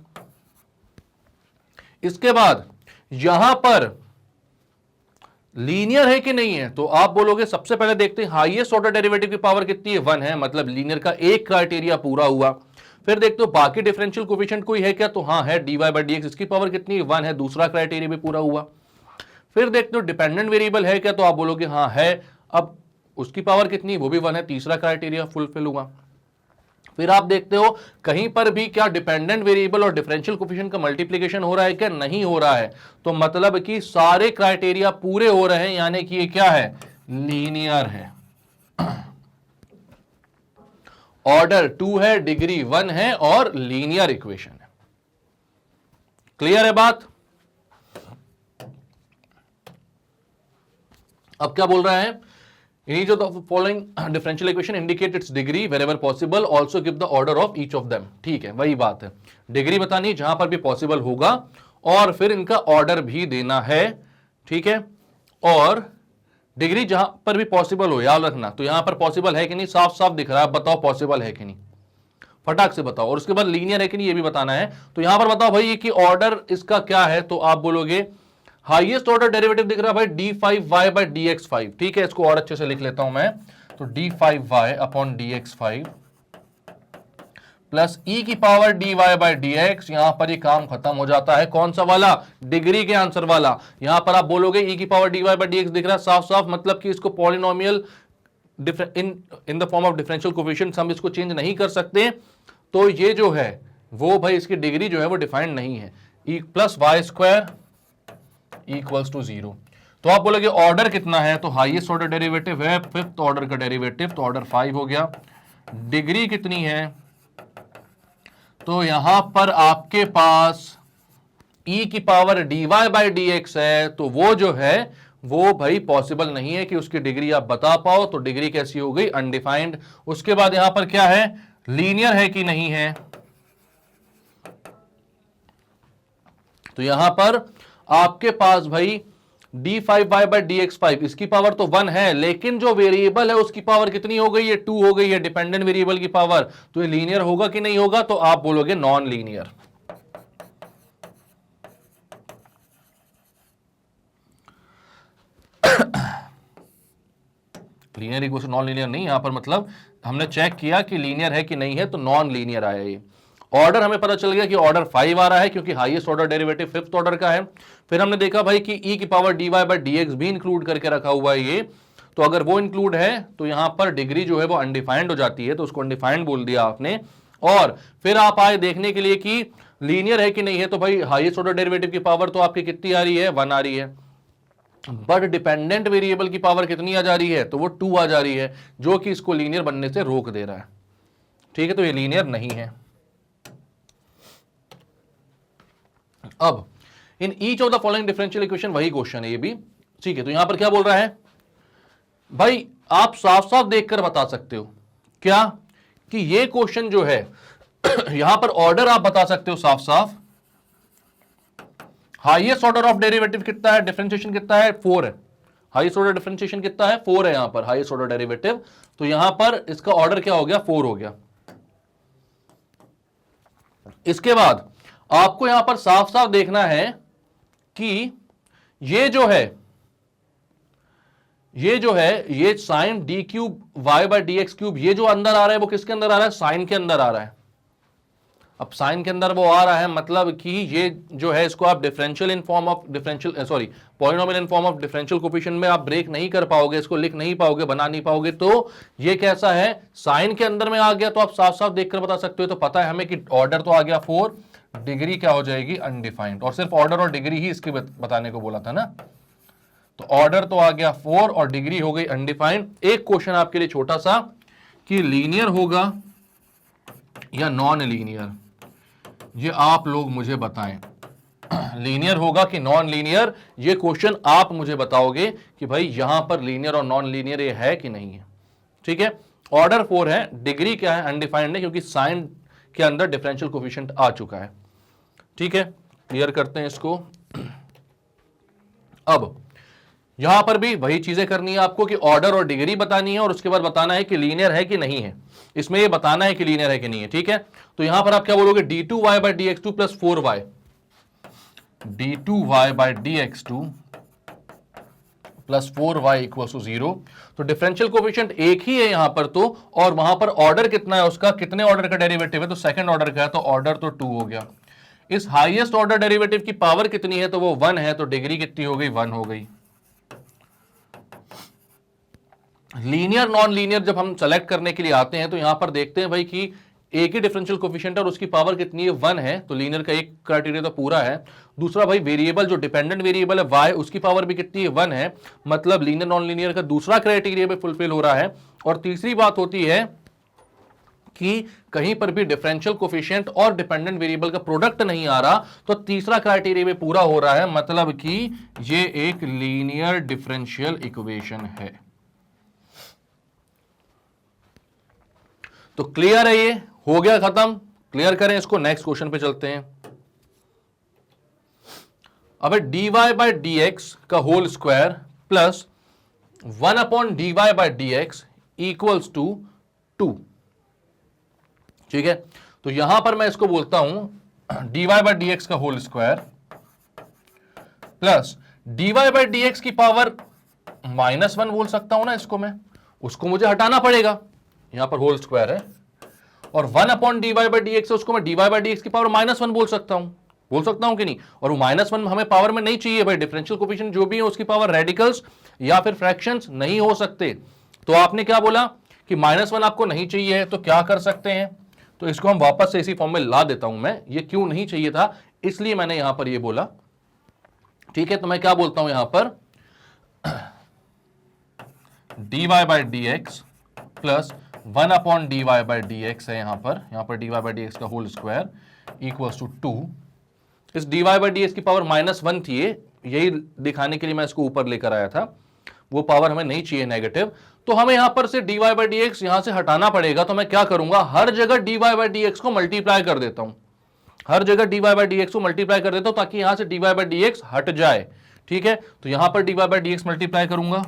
इसके बाद यहां पर लीनियर है कि नहीं है, तो आप बोलोगे सबसे पहले देखते हैं हाईएस्ट ऑर्डर डेरिवेटिव की पावर कितनी है, 1 है, मतलब लीनियर का एक क्राइटेरिया पूरा हुआ। फिर देखते हो बाकी डिफरेंशियल कोएफिशिएंट कोई है क्या, तो हाँ है, dy बाई डी एक्स, इसकी पावर कितनी है, 1 है, दूसरा क्राइटेरिया भी पूरा हुआ। फिर देखते हो डिपेंडेंट वेरिएबल है क्या, तो आप बोलोगे हाँ है, अब उसकी पावर कितनी, वो भी 1 है, तीसरा क्राइटेरिया फुलफिल हुआ। फिर आप देखते हो कहीं पर भी क्या डिपेंडेंट वेरिएबल और डिफरेंशियल कोएफिशिएंट का मल्टीप्लिकेशन हो रहा है क्या, नहीं हो रहा है, तो मतलब कि सारे क्राइटेरिया पूरे हो रहे हैं, यानी कि ये क्या है, लीनियर है। ऑर्डर 2 है, डिग्री 1 है और लीनियर इक्वेशन है। क्लियर है बात। अब क्या बोल रहा है, in each of the following differential equation indicate its degree wherever possible, also give the order of each of them। ठीक है, वही बात है, डिग्री बतानी जहां पर भी पॉसिबल होगा और फिर इनका ऑर्डर भी देना है, ठीक है, और डिग्री जहां पर भी पॉसिबल हो, याद रखना। तो यहां पर पॉसिबल है कि नहीं, साफ साफ दिख रहा है, बताओ पॉसिबल है कि नहीं, फटाक से बताओ। और उसके बाद लीनियर है कि नहीं ये भी बताना है। तो यहां पर बताओ भाई कि ऑर्डर इसका क्या है, तो आप बोलोगे हाईएस्ट ऑर्डर डेरिवेटिव दिख रहा है भाई d5y बाई dx5, ठीक है, इसको और अच्छे से लिख लेता हूं मैं, तो d5y upon dx5 plus e की पावर dy बाई dx, यहां पर ये काम खत्म हो जाता है, कौन सा वाला, डिग्री के आंसर वाला। यहां पर आप बोलोगे e की पावर dy बाई dx दिख रहा है साफ साफ, मतलब कि इसको polynomial in the form of differential coefficient, हम इसको चेंज नहीं कर सकते, तो ये जो है वो भाई इसकी डिग्री जो है वो डिफाइंड नहीं है, e plus y square equals to 0। तो आप बोलोगे ऑर्डर कितना है, तो हाईएस्ट ऑर्डर डेरिवेटिव है फिफ्थ ऑर्डर का डेरिवेटिव, तो ऑर्डर 5 हो गया। डिग्री कितनी है, तो यहां पर आपके पास e की पावर dy बाई dx है, तो वो जो है वो भाई पॉसिबल नहीं है कि उसकी डिग्री आप बता पाओ, तो डिग्री कैसी हो गई, अनडिफाइंड। उसके बाद यहां पर क्या है, लीनियर है कि नहीं है, तो यहां पर आपके पास भाई d5y बाई dx5, इसकी पावर तो 1 है, लेकिन जो वेरिएबल है उसकी पावर कितनी हो गई है, 2 हो गई है, डिपेंडेंट वेरिएबल की पावर, तो ये लीनियर होगा कि नहीं होगा, तो आप बोलोगे non linear. Linear equal non linear नहीं, यहां पर मतलब हमने चेक किया कि लीनियर है कि नहीं है, तो नॉन लीनियर आया ये। ऑर्डर हमें पता चल गया कि ऑर्डर 5 आ रहा है, क्योंकि highest order derivative fifth order का है। फिर हमने देखा भाई कि e की पावर dy बाई dx भी इंक्लूड करके रखा हुआ है ये, तो अगर वो इंक्लूड है तो यहां पर डिग्री जो है वो अनडिफाइंड हो जाती है, तो उसको अनडिफाइंड बोल दिया आपने। और फिर आप आए देखने के लिए कि लीनियर है कि नहीं है, तो भाई हाईएस्ट ऑर्डर डेरिवेटिव की पावर तो आपकी कितनी आ रही है, 1 आ रही है, बट डिपेंडेंट वेरिएबल की पावर कितनी आ जा रही है, तो वो 2 आ जा रही है, जो कि इसको लीनियर बनने से रोक दे रहा है। ठीक है, तो ये लीनियर नहीं है। अब in each of the following differential equation, वही क्वेश्चन है ये भी, ठीक है। तो यहां पर क्या बोल रहा है भाई, आप साफ साफ देखकर बता सकते हो क्या कि ये क्वेश्चन जो है यहां पर ऑर्डर आप बता सकते हो साफ साफ, हाईएस्ट ऑर्डर ऑफ डेरिवेटिव कितना है, डिफरेंशिएशन कितना है, 4 है। हाईएस्ट ऑर्डर डिफरेंशिएशन कितना है, 4 है यहां पर हाईएस्ट ऑर्डर डेरिवेटिव। तो यहां पर इसका ऑर्डर क्या हो गया, 4 हो गया। इसके बाद आपको यहां पर साफ साफ देखना है कि ये जो है ये sine d cube y by d x cube, ये जो अंदर आ रहा है वो किसके अंदर आ रहा है, साइन के अंदर आ रहा है। अब साइन के अंदर वो आ रहा है, मतलब कि ये जो है इसको आप differential in form of polynomial in form of differential coefficient में आप ब्रेक नहीं कर पाओगे, इसको लिख नहीं पाओगे, बना नहीं पाओगे। तो ये कैसा है, साइन के अंदर में आ गया, तो आप साफ साफ देखकर बता सकते हो। तो पता है हमें कि ऑर्डर तो आ गया 4, डिग्री क्या हो जाएगी, अनडिफाइंड। और सिर्फ ऑर्डर और डिग्री ही इसकी बताने को बोला था ना। तो ऑर्डर तो आ गया 4 और डिग्री हो गई अनडिफाइंड। एक क्वेश्चन आपके लिए छोटा सा कि लीनियर होगा या नॉन लीनियर, ये आप लोग मुझे बताएं। लीनियर होगा कि नॉन लीनियर, ये क्वेश्चन आप मुझे बताओगे कि भाई यहां पर लीनियर और नॉन लीनियर ये है कि नहीं है। ठीक है, ऑर्डर 4 है, डिग्री क्या है, अनडिफाइंड है, क्योंकि साइन के अंदर डिफरेंशियल कोफिशिएंट आ चुका है। ठीक है, क्लियर करते हैं इसको। अब यहां पर भी वही चीजें करनी है आपको कि ऑर्डर और डिग्री बतानी है और उसके बाद बताना है कि लीनियर है कि नहीं है। इसमें ये बताना है कि लीनियर है कि नहीं है। ठीक है, तो यहां पर आप क्या बोलोगे, d2y by dx2 plus 4y, d2y by dx2 plus 4y equal to 0। तो डिफरेंशियल कोफिशिएंट एक ही है यहां पर तो, और वहां पर ऑर्डर कितना है उसका, कितने ऑर्डर का डेरिवेटिव है, तो सेकंड ऑर्डर का है, तो ऑर्डर तो 2 हो गया। इस हाईएस्ट ऑर्डर डेरिवेटिव की पावर कितनी है, तो वो 1 है, तो डिग्री कितनी हो गई, 1 हो गई। लीनियर नॉन लीनियर जब हम सेलेक्ट करने के लिए आते हैं तो यहां पर देखते हैं भाई कि एक ही डिफरेंशियल कोफिशिएंट है और उसकी पावर कितनी है, 1 है, तो लीनियर का एक क्राइटेरिया तो पूरा है। दूसरा भाई वेरिएबल जो डिपेंडेंट वेरिएबल है y, उसकी पावर भी कितनी है, 1 है, मतलब लीनियर नॉन लीनियर का दूसरा क्राइटेरिया भी फुलफिल हो रहा है। और तीसरी बात होती है कि कहीं पर भी डिफरेंशियल कोफिशिएंट और डिपेंडेंट वेरिएबल का प्रोडक्ट नहीं आ रहा, तो तीसरा क्राइटेरिया भी पूरा हो रहा है, मतलब कि ये एक लीनियर डिफरेंशियल इक्वेशन है। तो क्लियर है, ये हो गया खत्म। क्लियर करें इसको, नेक्स्ट क्वेश्चन पे चलते हैं। अब dy बाई डी एक्स का whole square plus 1 upon dy by d x equals to 2। ठीक है, तो यहां पर मैं इसको बोलता हूं dy बाई डी एक्स का whole square plus dy by d x की पावर -1 बोल सकता हूं ना इसको मैं, उसको मुझे हटाना पड़ेगा, यहां पर होल स्क्वायर है, और 1 upon dy by d x, उसको मैं dy बाई डी एक्स की पावर -1 बोल सकता हूं कि नहीं। और वो -1 हमें पावर में नहीं चाहिए भाई, डिफरेंशियल कोफिशिएंट जो भी है उसकी पावर रेडिकल्स या फिर फ्रैक्शंस नहीं हो सकते। तो आपने क्या बोला कि -1 आपको नहीं चाहिए, तो क्या कर सकते हैं, तो इसको हम वापस से इसी फॉर्म में ला देता हूं मैं। ये क्यों नहीं चाहिए था, इसलिए मैंने यहां पर ये बोला। ठीक है, तो मैं क्या बोलता हूं यहां पर dy by d x plus 1 upon dy by d x है यहां पर dy बाई डी एक्स का होल स्क्वायर इक्वल्स टू 2। इस dy बाई डी एक्स की पावर -1 थी, यही दिखाने के लिए मैं इसको ऊपर लेकर आया था, वो पावर हमें नहीं चाहिए नेगेटिव, तो हमें यहां पर से dy बाई डी एक्स यहां से हटाना पड़ेगा। तो मैं क्या करूंगा, हर जगह dy बाई डी एक्स को मल्टीप्लाई कर देता हूं, हर जगह dy बाई डी एक्स को मल्टीप्लाई कर देता हूं, ताकि यहां से dy बाई डी एक्स हट जाए। ठीक है, तो यहां पर dy by d x multiply करूंगा,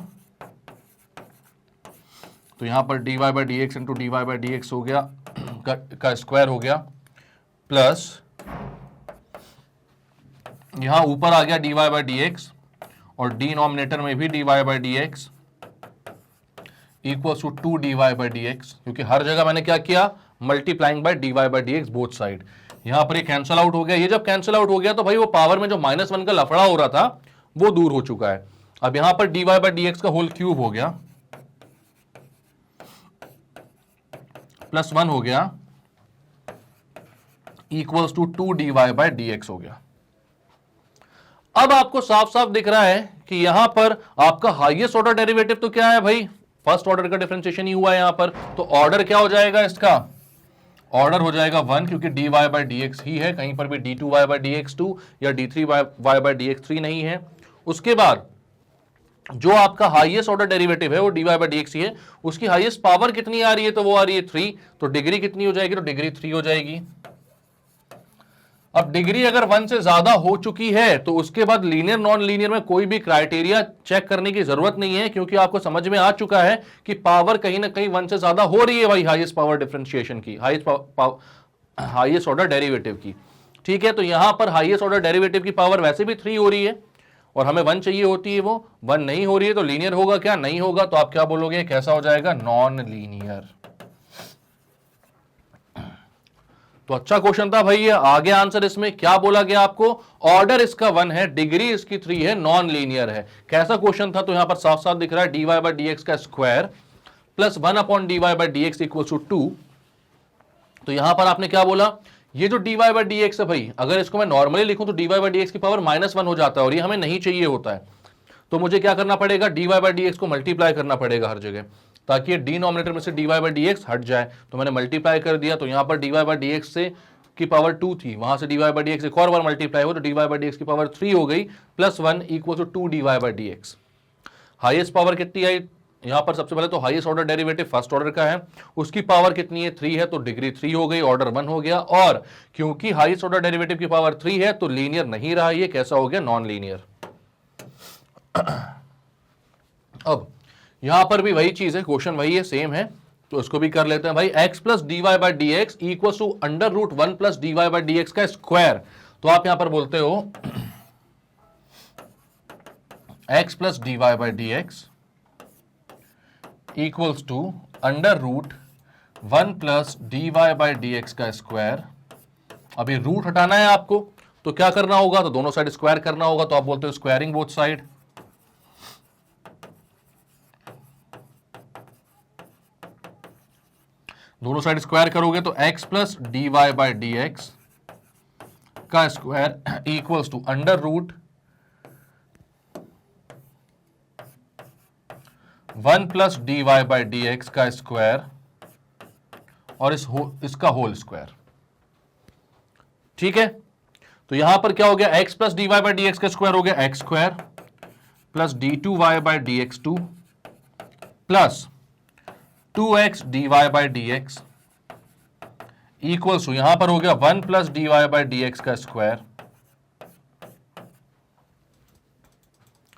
तो यहां पर dy by d x into dy by d x हो गया का स्क्वायर हो गया, प्लस यहां ऊपर आ गया dy बाई डी एक्स और डिनोमिनेटर में भी dy by d x equals to 2 dy by d x, क्योंकि हर जगह मैंने क्या किया, multiplying by dy by d x both side. यहां पर ये कैंसिल आउट हो गया, ये जब कैंसिल आउट हो गया तो भाई वो पावर में जो -1 का लफड़ा हो रहा था वो दूर हो चुका है। अब यहां पर dy बाई डी एक्स का होल क्यूब हो गया प्लस 1 हो गया equals to 2 dy by d x हो गया। अब आपको साफ साफ दिख रहा है कि यहां पर आपका हाईएस्ट ऑर्डर डेरिवेटिव तो क्या है भाई, फर्स्ट ऑर्डर का डिफरेंशिएशन ही हुआ है यहां पर, तो ऑर्डर क्या हो जाएगा इसका, ऑर्डर हो जाएगा 1 क्योंकि dy बाई डी एक्स ही है, कहीं पर भी d2y बाई डी एक्स 2 या d3y बाई डी एक्स 3 नहीं है। उसके बाद जो आपका हाईएस्ट ऑर्डर डेरिवेटिव है वो dy बाई डी एक्स ही है, उसकी हाईएस्ट पावर कितनी आ रही है, तो वो आ रही है 3, तो डिग्री कितनी हो जाएगी, तो डिग्री 3 हो जाएगी। अब डिग्री अगर 1 से ज्यादा हो चुकी है तो उसके बाद लीनियर नॉन लीनियर में कोई भी क्राइटेरिया चेक करने की जरूरत नहीं है, क्योंकि आपको समझ में आ चुका है कि पावर कहीं ना कहीं 1 से ज्यादा हो रही है भाई हाईएस्ट पावर डिफरेंशिएशन की, हाईएस्ट ऑर्डर डेरिवेटिव की। ठीक है, तो यहां पर हाईएस्ट ऑर्डर डेरिवेटिव की पावर वैसे भी 3 हो रही है और हमें 1 चाहिए होती है, वो 1 नहीं हो रही है, तो लीनियर होगा क्या, नहीं होगा। तो आप क्या बोलोगे, कैसा हो जाएगा, नॉन लीनियर। तो अच्छा क्वेश्चन था भाई ये। आगे आंसर इसमें क्या बोला गया आपको, ऑर्डर इसका 1 है, डिग्री इसकी 3 है, नॉन लीनियर है। कैसा क्वेश्चन था, तो यहां पर साफ साफ दिख रहा है dy बाई डी एक्स का square plus 1 upon dy by d x equal to 2। तो यहां पर आपने क्या बोला, ये जो dy बाई डी एक्स है भाई, अगर इसको मैं नॉर्मली लिखूं तो dy बाई डी एक्स की पावर -1 हो जाता है और ये हमें नहीं चाहिए होता है। तो मुझे क्या करना पड़ेगा, dy बाई डी एक्स को मल्टीप्लाई करना पड़ेगा हर जगह, ताकि ये डिनोमिनेटर में से dy बाई डी एक्स हट जाए। तो मैंने मल्टीप्लाई कर दिया, तो यहां पर dy बाई डी एक्स से की पावर 2 थी, वहां से dy बाई डी एक्स एक और बार मल्टीप्लाई हो तो dy बाई डी एक्स की पावर 3 हो गई, plus 1 equal to 2 dy by d x. Highest power कितनी आई, यहां पर सबसे पहले तो highest order derivative first order का है, उसकी पावर कितनी है, 3 है, तो डिग्री 3 हो गई, ऑर्डर 1 हो गया। और क्योंकि हाईएस्ट ऑर्डर डेरिवेटिव की पावर 3 है तो लीनियर नहीं रहा, ये कैसा हो गया, नॉन लीनियर। अब यहां पर भी वही चीज है, क्वेश्चन वही है, सेम है, तो इसको भी कर लेते हैं भाई। x plus d y by d x equal to under root 1 plus d y by d x का स्क्वायर। तो आप यहां पर बोलते हो x plus d y by d x equals to under root 1 plus d y by d x का square. अभी root हटाना है आपको, तो क्या करना होगा, तो दोनों साइड स्क्वायर करना होगा, तो आप बोलते हो स्क्वायरिंग बोथ साइड। दोनों साइड स्क्वायर करोगे तो x plus d y by d x का square equals to under root 1 plus d y by d x का स्क्वायर और इसका होल स्क्वायर। ठीक है, तो यहां पर क्या हो गया, x plus d y by d x का स्क्वायर हो गया x square plus d two y by d x 2 plus 2x dy by d x equals to यहां पर हो गया 1 plus d y by d x का square,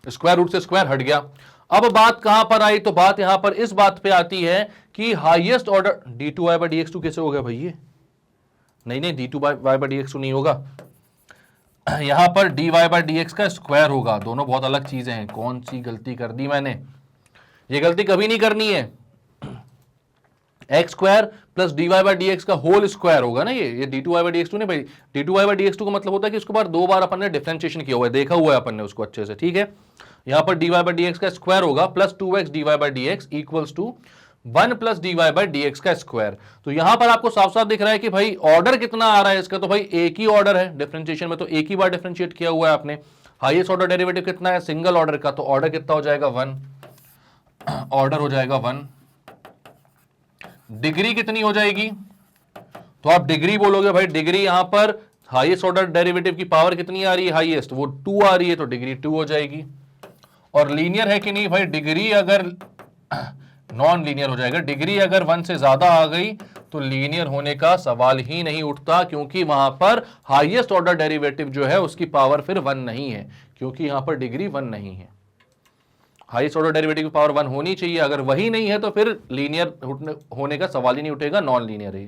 square root से square हट गया। अब बात कहां पर आई, तो बात यहां पर इस बात पे आती है कि highest order d2y by d x 2 कैसे हो गया भाई, ये नहीं d2y बाई डी एक्स 2 नहीं होगा, यहां पर dy बाई डी एक्स का स्क्वायर होगा। दोनों बहुत अलग चीजें हैं, कौन सी गलती कर दी मैंने, ये गलती कभी नहीं करनी है। X square plus d y by d x का होल स्क्वायर होगा ना, ये d two y by d x 2 नहीं भाई, d two y by d x 2 का मतलब होता है कि उसके बाद 2 बार अपन ने डिफरेंशिएशन किया हुआ है, देखा हुआ है अपन ने उसको अच्छे से। ठीक है, यहां पर d y by d x का स्क्वायर होगा plus 2x d y by d x equals two 1 plus d y by d x का स्क्वायर। तो यहां पर आपको साफ साफ दिख रहा है कि भाई ऑर्डर कितना आ रहा है इसका, तो भाई एक ही ऑर्डर है डिफरेंशिएशन में, तो एक ही बार डिफरेंशिएट किया हुआ है आपने। हाईएस्ट ऑर्डर डेरिवेटिव कितना है, सिंगल ऑर्डर का, तो ऑर्डर कितना हो जाएगा 1, ऑर्डर हो जाएगा 1। डिग्री कितनी हो जाएगी, तो आप डिग्री बोलोगे भाई, डिग्री यहां पर हाईएस्ट ऑर्डर डेरिवेटिव की पावर कितनी आ रही है, हाईएस्ट वो 2 आ रही है, तो डिग्री 2 हो जाएगी। और लीनियर है कि नहीं भाई, डिग्री अगर नॉन लीनियर हो जाएगा, डिग्री अगर 1 से ज्यादा आ गई तो लीनियर होने का सवाल ही नहीं उठता, क्योंकि वहां पर हाईएस्ट ऑर्डर डेरिवेटिव जो है उसकी पावर फिर 1 नहीं है, क्योंकि यहां पर डिग्री 1 नहीं है। हाईएस्ट ऑर्डर डेरिवेटिव की पावर 1 होनी चाहिए, अगर वही नहीं है तो फिर लीनियर होने का सवाल ही नहीं उठेगा, नॉन लीनियर है।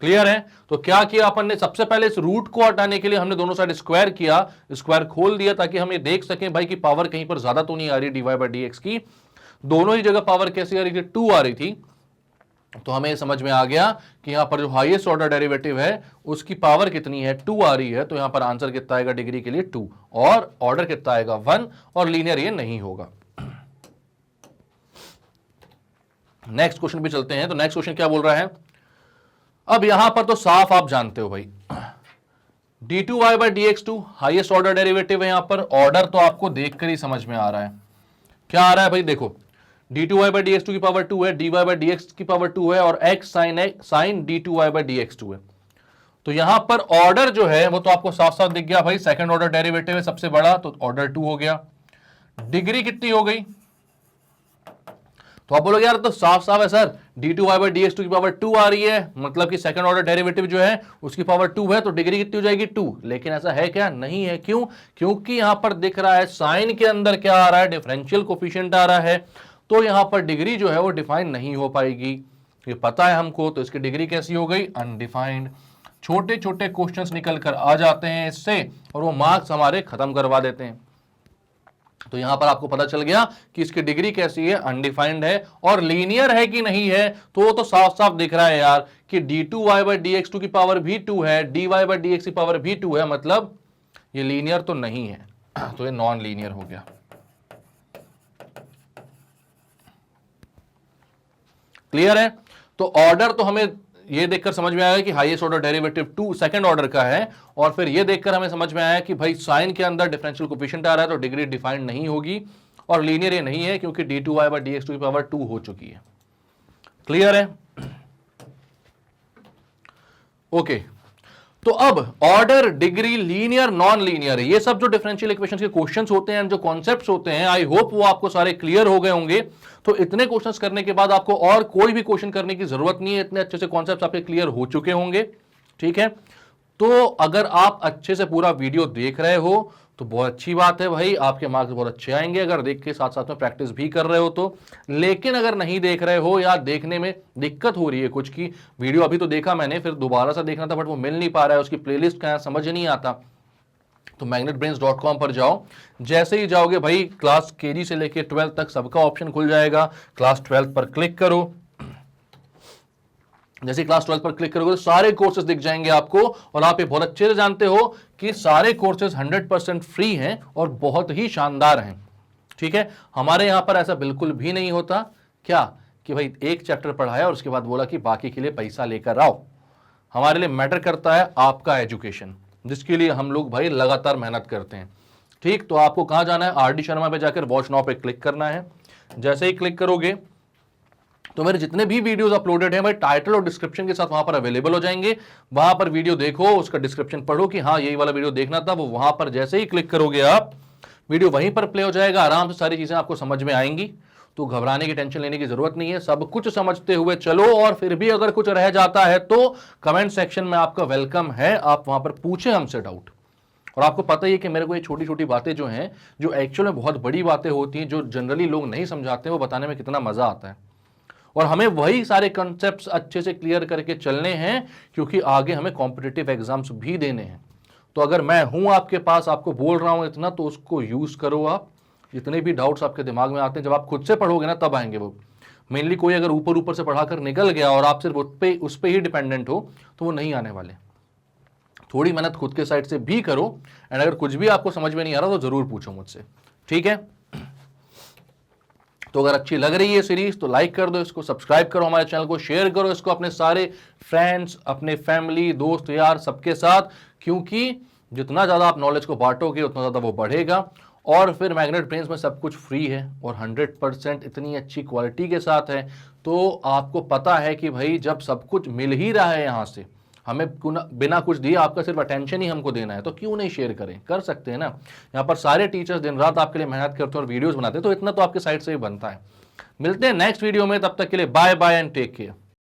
क्लियर है, तो क्या किया अपन ने, सबसे पहले इस रूट को हटाने के लिए हमने दोनों साइड स्क्वायर किया, स्क्वायर खोल दिया, ताकि हम ये देख सकें भाई कि पावर कहीं पर ज्यादा तो नहीं आ रही d y by d x की, दोनों ही जगह पावर कैसी आ रही थी, 2 आ रही थी। तो हमें समझ में आ गया कि यहां पर जो हाईएस्ट ऑर्डर डेरिवेटिव है उसकी पावर कितनी है, 2 आ रही है, तो यहां पर आंसर कितना आएगा डिग्री के लिए 2, और ऑर्डर कितना आएगा 1, और लीनियर ये नहीं होगा। नेक्स्ट क्वेश्चन भी चलते हैं। तो नेक्स्ट क्वेश्चन क्या बोल रहा है, अब यहां पर तो साफ आप जानते हो भाई, d2y by d x 2 highest order derivative है, यहां पर ऑर्डर तो आपको देखकर ही समझ में आ रहा है। क्या आ रहा है भाई, देखो d2y/dx2 की पावर 2 है, dy/dx की पावर 2 है और x sin d2y/dx2 है। तो यहां पर ऑर्डर जो है वो तो आपको साफ साफ दिख गया भाई, सेकंड ऑर्डर डेरिवेटिव है सबसे बड़ा, तो ऑर्डर 2 हो गया। डिग्री कितनी हो गई? तो आप बोलोगे यार तो साफ साफ है सर, d2y/dx2 की पावर 2 आ रही है, मतलब कि सेकंड ऑर्डर डेरिवेटिव जो है उसकी पावर 2 है, तो डिग्री कितनी हो जाएगी 2। लेकिन ऐसा है क्या? नहीं है। क्यों? क्योंकि यहां पर दिख रहा है साइन के अंदर क्या आ रहा है, डिफरेंशियल कोफिशिएंट आ रहा है, तो यहां पर डिग्री जो है वो डिफाइन नहीं हो पाएगी। ये पता है हमको, तो इसकी डिग्री कैसी हो गई? अनडिफाइंड। छोटे छोटे क्वेश्चंस निकल कर आ जाते हैं इससे, और वो मार्क्स हमारे खत्म करवा देते हैं। तो यहां पर आपको पता चल गया कि इसकी डिग्री कैसी है, अनडिफाइंड है। और लीनियर है कि नहीं है, तो वो तो साफ साफ दिख रहा है यार कि d2y/dx2 की पावर भी 2 है, dy/dx की पावर भी 2 है, मतलब ये लीनियर तो नहीं है, तो ये नॉन लीनियर हो गया। क्लियर है? तो ऑर्डर तो हमें ये देखकर समझ में आया कि highest order derivative 2 second order का है, और फिर ये देखकर हमें समझ में आया कि भाई साइन के अंदर डिफरेंशियल कोफिशिएंट आ रहा है, तो डिग्री डिफाइंड नहीं होगी, और लीनियर ये नहीं है क्योंकि d2y/dx2 की पावर 2 हो चुकी है। क्लियर है? ओके, तो अब order, degree, linear, non linear, ये सब जो डिफरेंशियल इक्वेशंस के क्वेश्चंस होते हैं, जो कॉन्सेप्ट्स होते हैं, आई होप वो आपको सारे क्लियर हो गए होंगे। तो इतने क्वेश्चंस करने के बाद आपको और कोई भी क्वेश्चन करने की जरूरत नहीं है, इतने अच्छे से कॉन्सेप्ट्स आपके क्लियर हो चुके होंगे। ठीक है, तो अगर आप अच्छे से पूरा वीडियो देख रहे हो तो बहुत अच्छी बात है भाई, आपके मार्क्स बहुत अच्छे आएंगे अगर देख के साथ साथ में प्रैक्टिस भी कर रहे हो तो। लेकिन अगर नहीं देख रहे हो या देखने में दिक्कत हो रही है कुछ की, वीडियो अभी तो देखा मैंने, फिर दोबारा से देखना था बट वो मिल नहीं पा रहा है, उसकी प्लेलिस्ट कहाँ समझ नहीं आता, तो magnetbrains.com पर जाओ। जैसे ही जाओगे भाई, क्लास केजी से लेके 12 तक सबका ऑप्शन खुल जाएगा। क्लास 12 पर क्लिक करो, जैसे क्लास 12 पर क्लिक करोगे तो सारे कोर्सेज दिख जाएंगे आपको, और आप ये बहुत अच्छे से जानते हो कि सारे कोर्सेज 100% फ्री हैं और बहुत ही शानदार हैं। ठीक है, हमारे यहां पर ऐसा बिल्कुल भी नहीं होता क्या कि भाई एक चैप्टर पढ़ाया और उसके बाद बोला कि बाकी के लिए पैसा लेकर आओ। हमारे लिए मैटर करता है आपका एजुकेशन, जिसके लिए हम लोग भाई लगातार मेहनत करते हैं। ठीक, तो आपको कहां जाना है? आर डी शर्मा पे जाकर वॉच नाउ पे क्लिक करना है। जैसे ही क्लिक करोगे तो मेरे जितने भी वीडियोस अपलोडेड हैं भाई, टाइटल और डिस्क्रिप्शन के साथ वहां पर अवेलेबल हो जाएंगे। वहां पर वीडियो देखो, उसका डिस्क्रिप्शन पढ़ो कि हाँ यही वाला वीडियो देखना था, वो वहां पर जैसे ही क्लिक करोगे आप, वीडियो वहीं पर प्ले हो जाएगा, आराम से सारी चीजें आपको समझ में आएंगी। तो घबराने की, टेंशन लेने की जरूरत नहीं है, सब कुछ समझते हुए चलो। और फिर भी अगर कुछ रह जाता है तो कमेंट सेक्शन में आपका वेलकम है, आप वहां पर पूछें हमसे डाउट। और आपको पता ही है कि मेरे को ये छोटी छोटी बातें जो हैं, जो एक्चुअल में बहुत बड़ी बातें होती हैं, जो जनरली लोग नहीं समझाते, वो बताने में कितना मजा आता है। और हमें वही सारे कॉन्सेप्ट्स अच्छे से क्लियर करके चलने हैं, क्योंकि आगे हमें कॉम्पिटिटिव एग्जाम्स भी देने हैं। तो अगर मैं हूं आपके पास, आपको बोल रहा हूं इतना, तो उसको यूज करो आप। जितने भी डाउट्स आपके दिमाग में आते हैं, जब आप खुद से पढ़ोगे ना तब आएंगे वो। मेनली कोई अगर ऊपर ऊपर से पढ़ाकर निकल गया और आप सिर्फ उस पे ही डिपेंडेंट हो, तो वो नहीं आने वाले। थोड़ी मेहनत खुद के साइड से भी करो, एंड अगर कुछ भी आपको समझ में नहीं आ रहा तो जरूर पूछो मुझसे। ठीक है, तो अगर अच्छी लग रही है सीरीज तो लाइक कर दो, इसको सब्सक्राइब करो, हमारे चैनल को शेयर करो इसको अपने सारे फ्रेंड्स, अपने फैमिली, दोस्त यार सबके साथ, क्योंकि जितना ज़्यादा आप नॉलेज को बांटोगे उतना ज़्यादा वो बढ़ेगा। और फिर मैग्नेट ब्रेन्स में सब कुछ फ्री है और 100% इतनी अच्छी क्वालिटी के साथ है। तो आपको पता है कि भाई जब सब कुछ मिल ही रहा है यहाँ से, हमें बिना कुछ दिए आपका सिर्फ अटेंशन ही हमको देना है, तो क्यों नहीं शेयर करें? कर सकते हैं ना। यहाँ पर सारे टीचर्स दिन रात आपके लिए मेहनत करते हैं और वीडियोस बनाते हैं, तो इतना तो आपके साइड से ही बनता है। मिलते हैं नेक्स्ट वीडियो में, तब तक के लिए bye bye and take care.